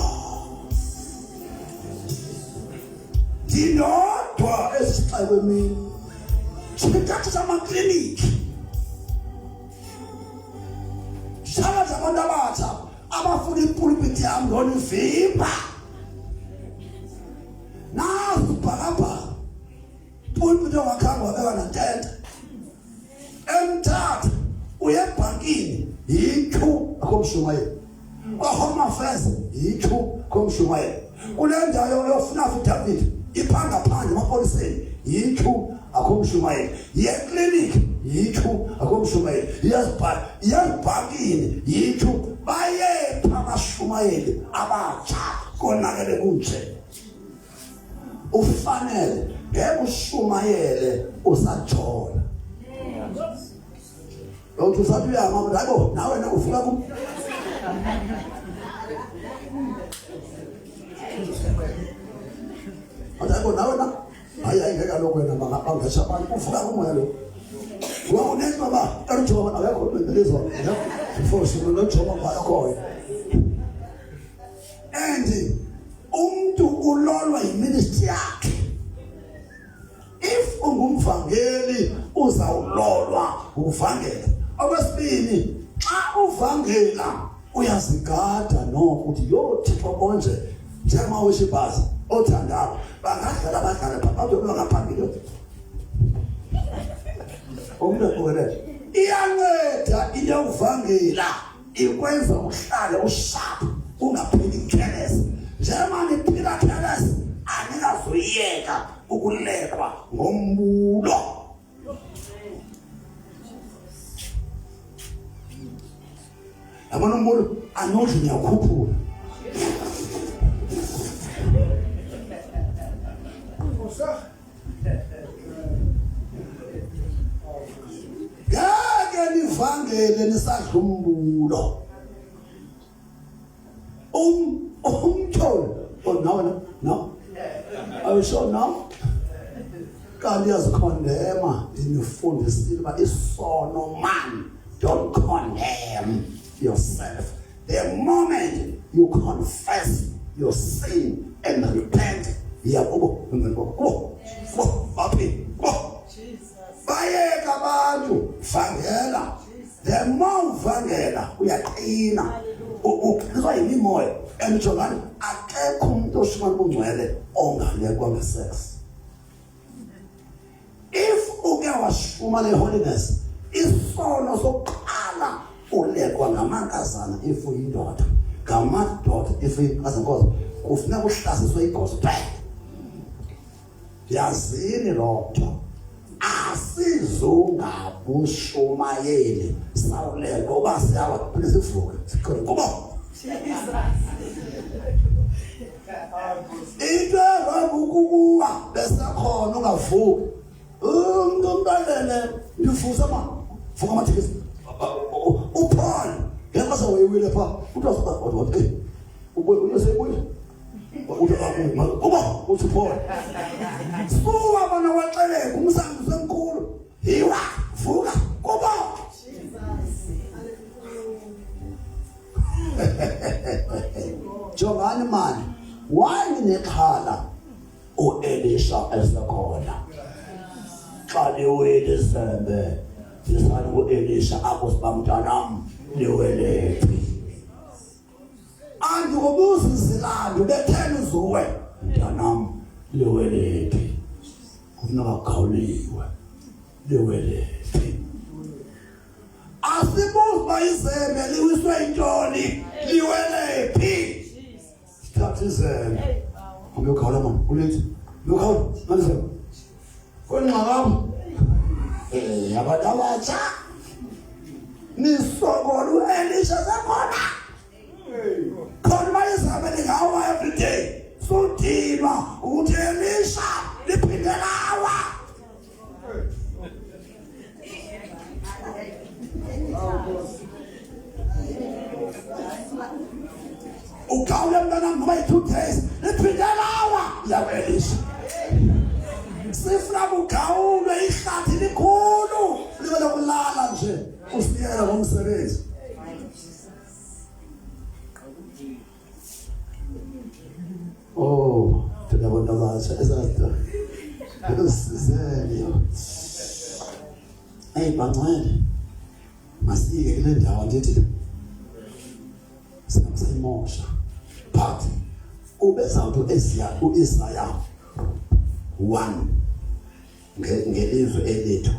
ndinodwa esixekwe mina chithatha samakliniki shala zabantu abatsha abafuna impulpiti yami ngona ivimba nazi ubhakabhaka pulpiti ongakhanga wabeka nantente emthatha uye ebhankini yithu akomshumayeli kwaHome Affairs yithu komshumayeli kule ndawo yofuna affidavit iphanga phandle emapoliseni yithu akomshumayeli yeklinik yithu akomshumayeli yazibhankini yithu bayepha abashumayeli abatsha konakele kunje. Ufanele ngeke ushumayele usathola. Lo usathi uyama hayibo nawe nekuvuka ku Hayibo nawe na hayi ngeke lokho wena bangashabani uvuka kumoya lo. Wawunenza baba erujoba akekho lezwa before silojoba bayakho. And umuntu ulolwa yiministry yakhe. If uzawulolwa uvangela. Okwesibini, xa uvangela uyazigada nokuthi yo Thixo konje njengoba weshibhazi othandako bangadlala abadlali babantu abangaphambili. Umntu iyanceda iyovangela ikwenza uhlale usharp ungaphili careless. Njengoba niphila careless anikazuyeka ukulekwa ngombulo. Yabona umbulo anodli ngiyakhuphula. Ngeke nivangele nisadla umbulo. Umtholo. Oh no. Are you sure now? God has condemned inifundisile ba isono man. Don't condemn yourself. The moment you confess your sin and repent, bayeka abantu vangela. The more vangela uyaqina ukuzwa imimoya emjongani akekho umuntu oshimana ubungcwele ongalekwa ngesex. If uke washuma leholiness isono sokuqala ulekwa ngamankazana if uyindoda ngamadoda if azenkozo kufuneka uhlaziswe igospel. Yazini lokho asizungabushumayeli sawuleka uba siyawa please vuka kuba into rabukuwa besakhona ungavuki umntwana ndifuza ma vuka amathekisi uPaul ngenxa wayewile pha uthi hey ubuye kuba uthi Paul suwa bana waxeleka umsangisi omkhulu hiwa vuka kuba jongani mani wayinekhala uElisha esekhona xa liwile sembe lisana uElisha akusibamntanam liwelephi andikubuza izilando bethena uzuwe mntanam liwelephi kufuneka liwelephi asibuza bayizembe liwiswe intoni liwelephi thatha izembe uyokhawula manje ulethi uyokhawula manje konqakam abantu abatsha nisokolo Elisha zakhona khona bayizamele ngawo every day sodima ukuthi Elisha liphindelawa ukhawula mntana ngoba 2 days liphindelawa ya Elisha sifuna ukhawule ihlathi likhulu libe lokulala nje usiyela ngomsebenzi. Oh, tendabona abasha ezatha. Esizele. Bangcwele. Masike kule ndawo ndithi simosha. But ubezawuthi esiya uIsaya 1 ngelizwe elethu.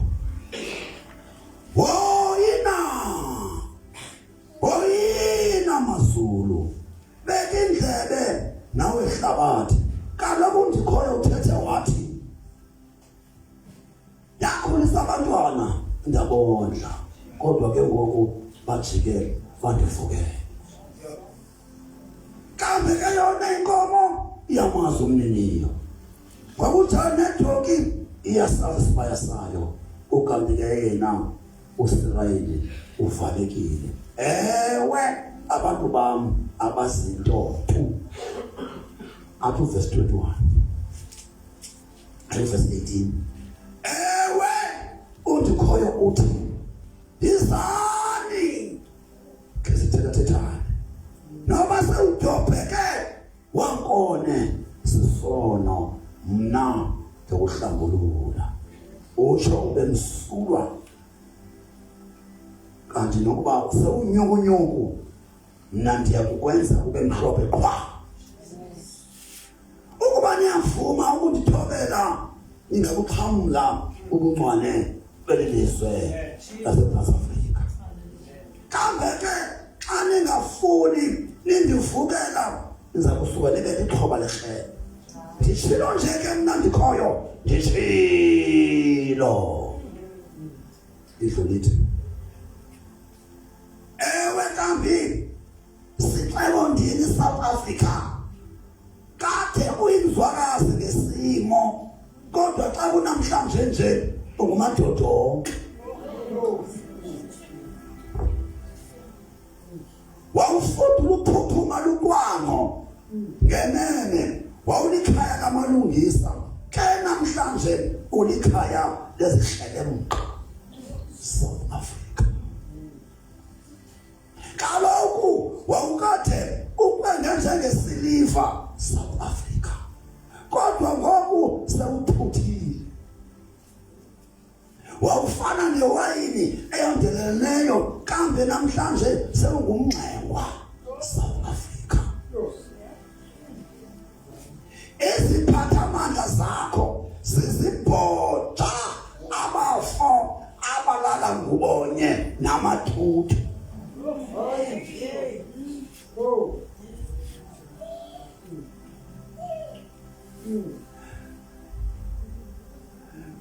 Oyina mazulu beka indlebe nawe hlabathi kaloku ndikhoyo uthethe wathi yakhulisa abantwana ndabondla kodwa ke ngoku bajikele bandivukele kambe ke yona inkomo iyamazi umniniyo kwakuthana nethoki iyasatisfya sayo ukanti ke yena uSirayeli uvalekile. Ewe abantu bami abazinto up verse 21 and verse 18. Ewe undikhoyo uthi izani kesithethathethana noma sewudobheke wankone sisono mna ngokuhlambulula usho ubemsulwa kanti nokuba sewunyukunyuku mina ndiyakukwenza ube mhlophe qwa. Ukuba niyavuma ukundithobela ningakuxhamla ubungcwane belilizwe laseMzantsi Afrika. Kambe ke xa ningafuni nindivukela niza kusuka nibe lixhoba lehlelo. Nditshilo nje ke mna ndikhoyo nditshilo idlulithi. Ewe kambi sixelo ndini South Africa kade uyinzwakazi ngesimo kodwa xa kunamhlanje nje ungumadoda onke. Wawufudula uphuphuma lukwango ngenene wawulikhaya kamalungisa ke namhlanje ulikhaya lezihlelemqa South Africa. Kaloku wawukade ukwenge njengesiliva South Africa kodwa ngoku sewuphuthile. Wawufana newayini eyondeleleneyo kambe namhlanje sewungumngxengwa South Africa. Iziphathamandla zakho zizibhoda abafo abalala ngubonye namathuthu.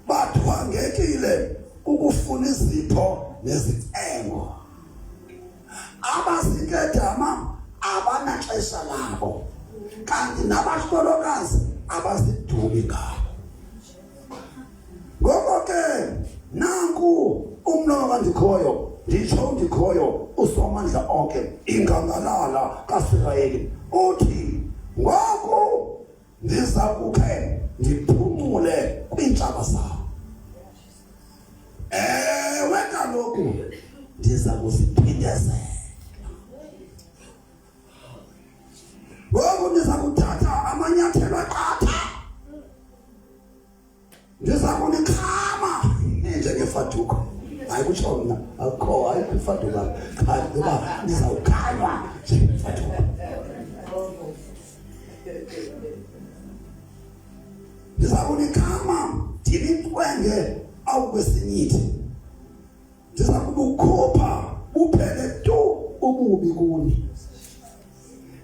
Bathwangekile ukufuna izipho nezitengo. Abazikedama abanaxesha labo kanti nabahlolokazi abazidubi ngabo. Ngoko ke nanku umlomo kandikhoyo nditsho ndikhoyo uSomandla onke ingangalala kaSirayeli uthi ngoku ndiza kukhe ndiphumule kwiintshaba zabo. Ewe kaloku ndiza kuziphindezela. Ngoku ndiza kuthatha amanyathelo aqatha ndiza kunikhama njengefaduko. Hayi kutsho mna akho hayi kwifaduka kanti uba ndizawukhanywa njengefaduka. Ndiza kunikhama ndiliqwenge awukwesinyithi. Ndiza kubukhupha buphele tu ububi kuni.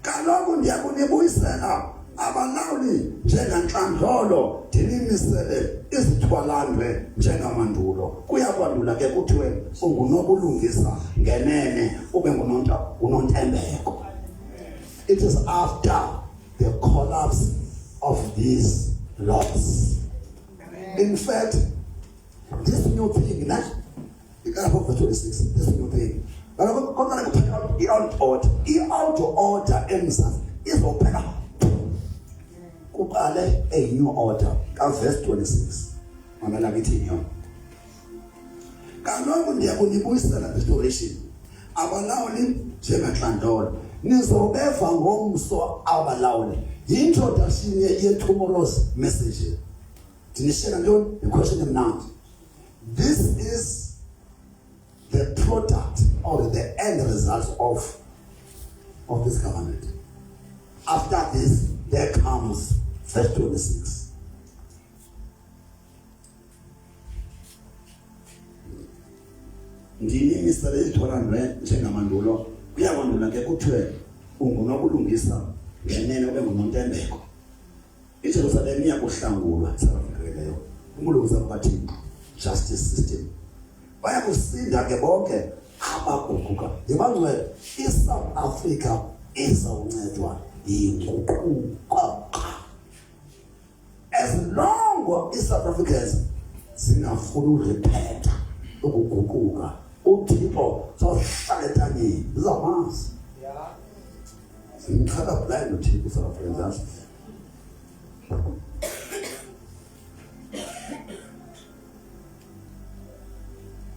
Kaloku ndiyakunibuyisela abalawuli njengantlandlolo ndinimisele izithwalandwe njengamandulo. Kuyakwandula ke kuthiwe ungunobulungisa ngenene ube ngunontembeko. It is after the collapse of these laws. In fact, this new thing, verse 26, this new thing. I-auto order emzantsi izophela kuqale a new order verse 26. Mamela ngithi yona. Kaloku ndiyakunibuyisela restoration. Abalawuli njengantlandlolo nizobeva ngomso abalawuli. Introduction ye-tomorrow's message. Dinishela ntoni iquestion emnandi. This is the product or the end result of this government. After this, there comes verse 26. Ndini misale izithwalandwe njengamandulo kuyakwandula ke kuthiwe ungunobulungisa ngenene ube ngunontembeko. IJerusalem iyakuhlangulwa sarafikeyo umlungisa bathi justice system. Bayakusinda ke bonke abaguguka. Yibangcwele iSouth Africa izawuncedwa yinguquko. As long as South Africans singafuna urepeta ukuguquka uThixo sohlala ethangeni uzamazi. Ngikhala blind uThixo South Africans.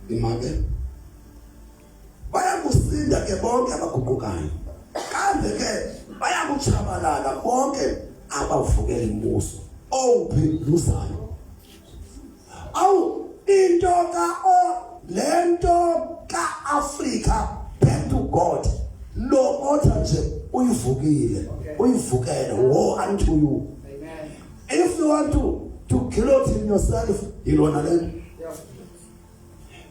Imake bayakusinda ke bonke abaguqukayo kambe ke bayakuchabalala bonke abavukela imbuso owuphi luzayo. Awu lento ka-Africa back to God lo motha nje uyivukile uyivukele woe unto you. Amen. If you want to guillotine yourself ilona lento.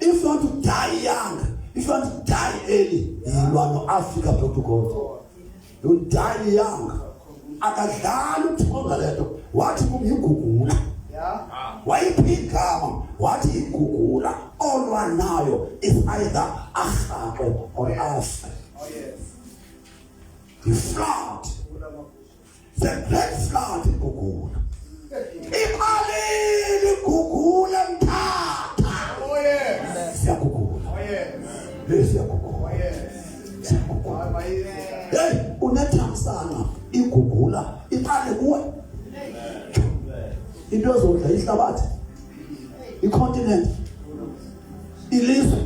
If you want to die young, if you want to die early, ilwa no Africa back to God. You die young. Akadlala uthonga lento wathi kungigugula. Wayiphigama wathi igugula olwa nayo is either ahaqe or afe. Oh yes. The flood, the great flood igugula. Iqalile igugula mthatha. Oh yes. Siyagugula. Oh yes. Siyagugula. Oh yes. Siyagugula. Hey, unethamsana igugula iqale kuwe. Into zonke ihlabathi. iContinent. Ilizwe.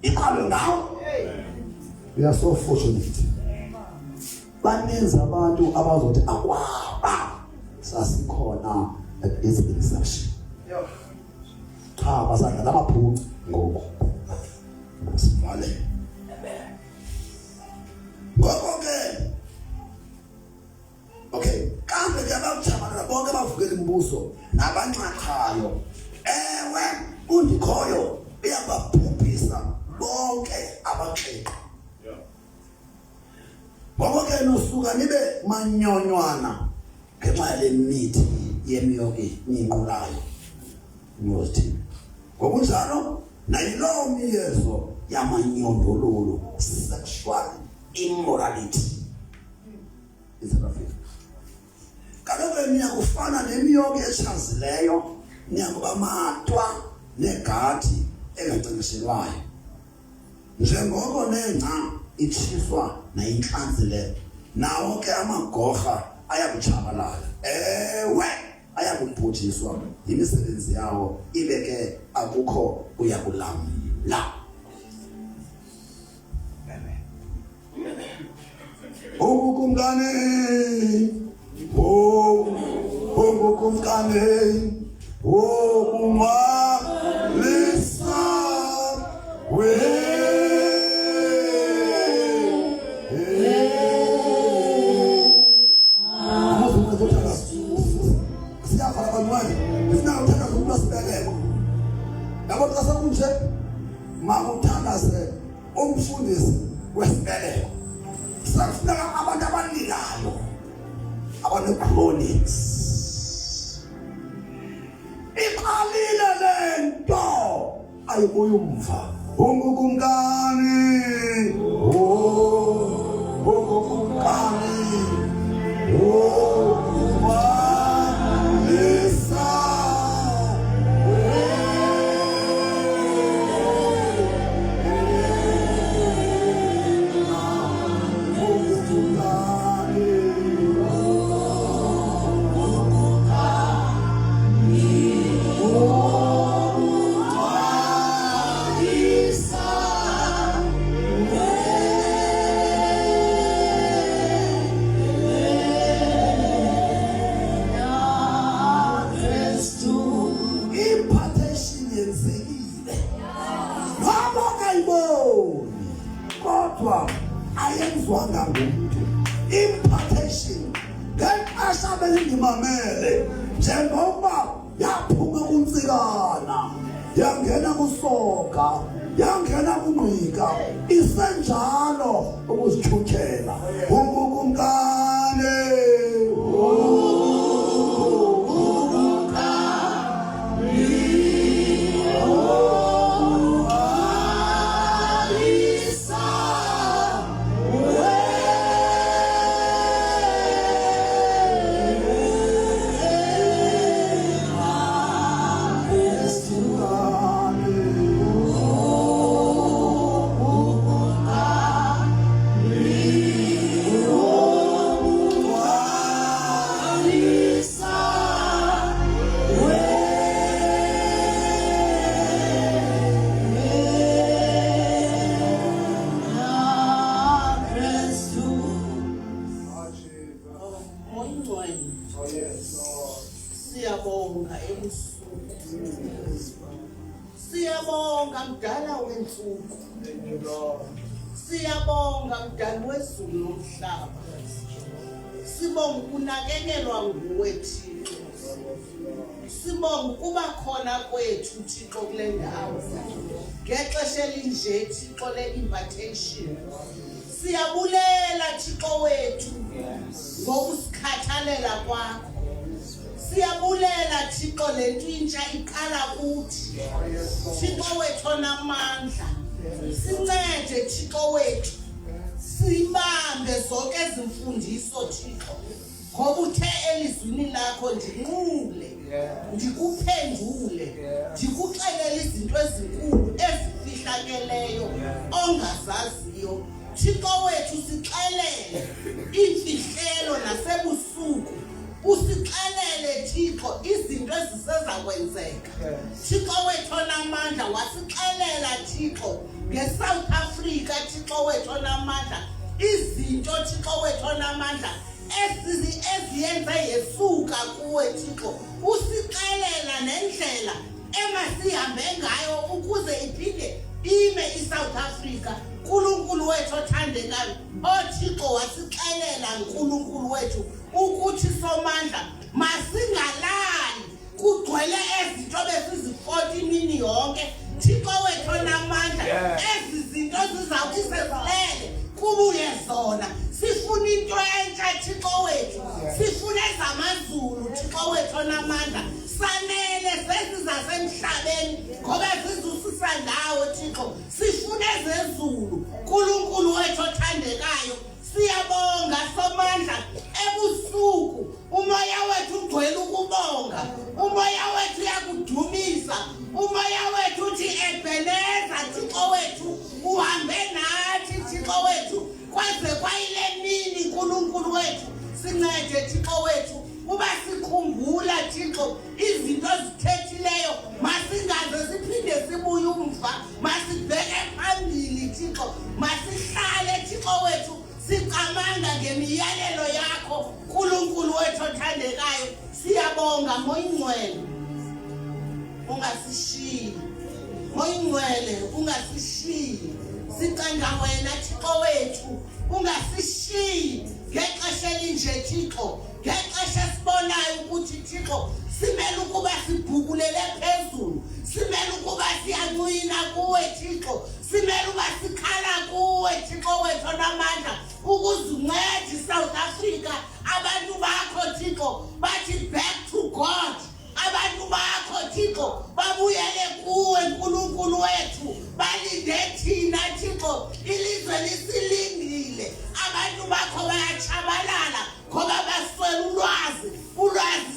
Iqale ngawo. We are so fortunate. Baninzi abantu abazothi akwaba sasikhona at this inception. Cha basanda labaphucu ngoku. Sivale. Ngoko ke. Okay, kambe ngiyabachama bonke abavukela imibuso nabanxaqhayo. Ewe undikhoyo uyababhubhisa bonke abaxeqa. Ngoba ke nosuka nibe manyonywana ngenxa yale mithi yemiyoki ninqulayo. Ngiyothi. Ngokunjalo nayilo miyezo yamanyondololo sexual immorality. Isafika. Kaloku niyakufana nemiyoki etshazileyo niyakuba matwa negadi engacingishelwayo. Njengoko nengca itshiswa nayinhlanzile nawo ke amagorha ayakuchabalala. Ewe ayakubhuthiswa imisebenzi yawo ibe ke akukho uyakulamla. Ukukumkane ukukumkane umalisa we siyafala kanwani sina uthatha umuntu asibeleko yabo xa kunje makuthandaze umfundisi wesibeleko safuneka abantu abalilayo abane-chronics iqalile lento ayibuye umva ungukumkani ungukumkani umalisa ayenzwanga ngumuntu impartation then ashabele ngimamele njengoba yaphuma kuntsikana yangena kusoga yangena kungqika isenjalo ukuzithuthela ungukumkane Siyabonga mdala wensuku. Siyabonga mdali wezulu nomhlaba. Sibonga ukunakekelwa nguwe Thixo. Sibonga ukuba khona kwethu Thixo kule ndawo. Ngexesha elinje Thixo le-invitation. Siyabulela Thixo wethu ngokusikhathalela kwakho. Siyabulela Thixo le nto intsha iqala kuthi. Thixo wethu onamandla. Sincede Thixo wethu. Sibambe zonke ezimfundiso Thixo. Ngoba uthe elizwini lakho ndinqule, ndikuphendule, ndikuxelele izinto ezinkulu ezifihlakeleyo ongazaziyo. Thixo wethu sixelele imfihlelo nasebusuku. Usixelele Thixo izinto ezisezawenzeka. Thixo wethu onamandla wasixelela Thixo ngeSouth Africa Thixo wethu onamandla. Izinto Thixo wethu onamandla eziyenze yesuka kuwe Thixo. Usixelela nendlela emasihambe ngayo ukuze iphinde ime iSouth Africa. Nkulunkulu wethu othandekayo, oThixo wasixelela Nkulunkulu wethu ukuthi somandla masingalali kugcwele ezinto besizifota imini yonke. Thixo wethu onamandla, ezi zinto zizawukusezilele kubuye zona. Sifuna into entsha Thixo wethu, sifuna ezamazulu Thixo wethu onamandla. Sanele sezizasemhlabeni ngoba zizusisa ndawo Thixo. Sifuna ezezulu Nkulunkulu wethu othandekayo. Siyabonga somandla ebusuku umoya wethu ugcwele ukubonga. Umoya wethu uyakudumisa. Umoya wethu uthi Ebeneza Thixo wethu uhambe nathi Thixo wethu kwaze kwayile mini Nkulunkulu wethu. Sincede Thixo wethu uba sikhumbula Thixo izinto zithethileyo masingaze siphinde sibuye umva. Masibheke phambili Thixo. Masihlale Thixo wethu sicamanga ngemiyalelo yakho Nkulunkulu wethu othandekayo. Siyabonga moyingcwele ungasishiyi. Moyingcwele ungasishiyi. Sicela wena Thixo wethu ungasishiyi ngexesha elinje Thixo. Ngexesha sibonayo ukuthi Thixo simele ukuba sibhukulele phezulu. Simele ukuba siyancwina kuwe Thixo. Simele ukuba sikhala kuwe Thixo wethu onamandla ukuze uncede iSouth Africa. Abantu bakho Thixo bathi back to God. Abantu bakho Thixo babuyele kuwe Nkulunkulu wethu. Balinde thina Thixo ilizwe lisilingile. Abantu bakho bayachabalala ngoba baswela ulwazi. Ulwazi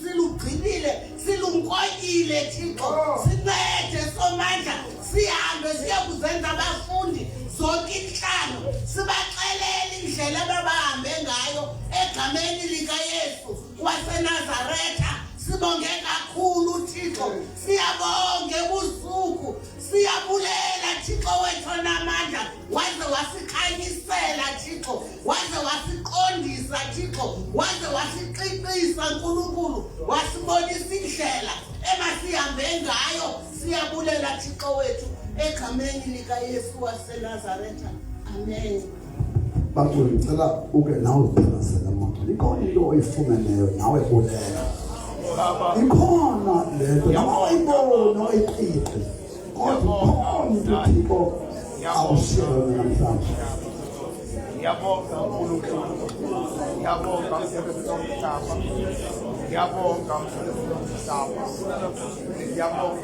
silugcinile, silumkonyile Thixo. Sincede somandla sihambe siyokuzenza abafundi zonke inhlalo. Sibaxelele indlela abahambe ngayo egameni likaYesu waseNazaretha. Sibonge kakhulu Thixo. Siyabonga ebusuku. Siyabulela Thixo wethu onamandla. Waze wasikhanyisela Thixo. Waze wasiqondisa Thixo. Waze wasiqinisa Nkulunkulu. Wasibonisa indlela emasihambe ngayo. Siyabulela Thixo wethu egameni likaYesu waseNazaretha. Amen. Bantu ngicela uke nawe uphasela mama. Ikhona into oyifumeneyo nawe bulela. Ikhona lento nawe ibona oyiqhiqhe. Kodwa ikhona Thixo awushiyo namhlanje. Ngiyabonga uNkulunkulu. Ngiyabonga umsebenzi womhlaba. Ngiyabonga umsebenzi womhlaba. Ngiyabonga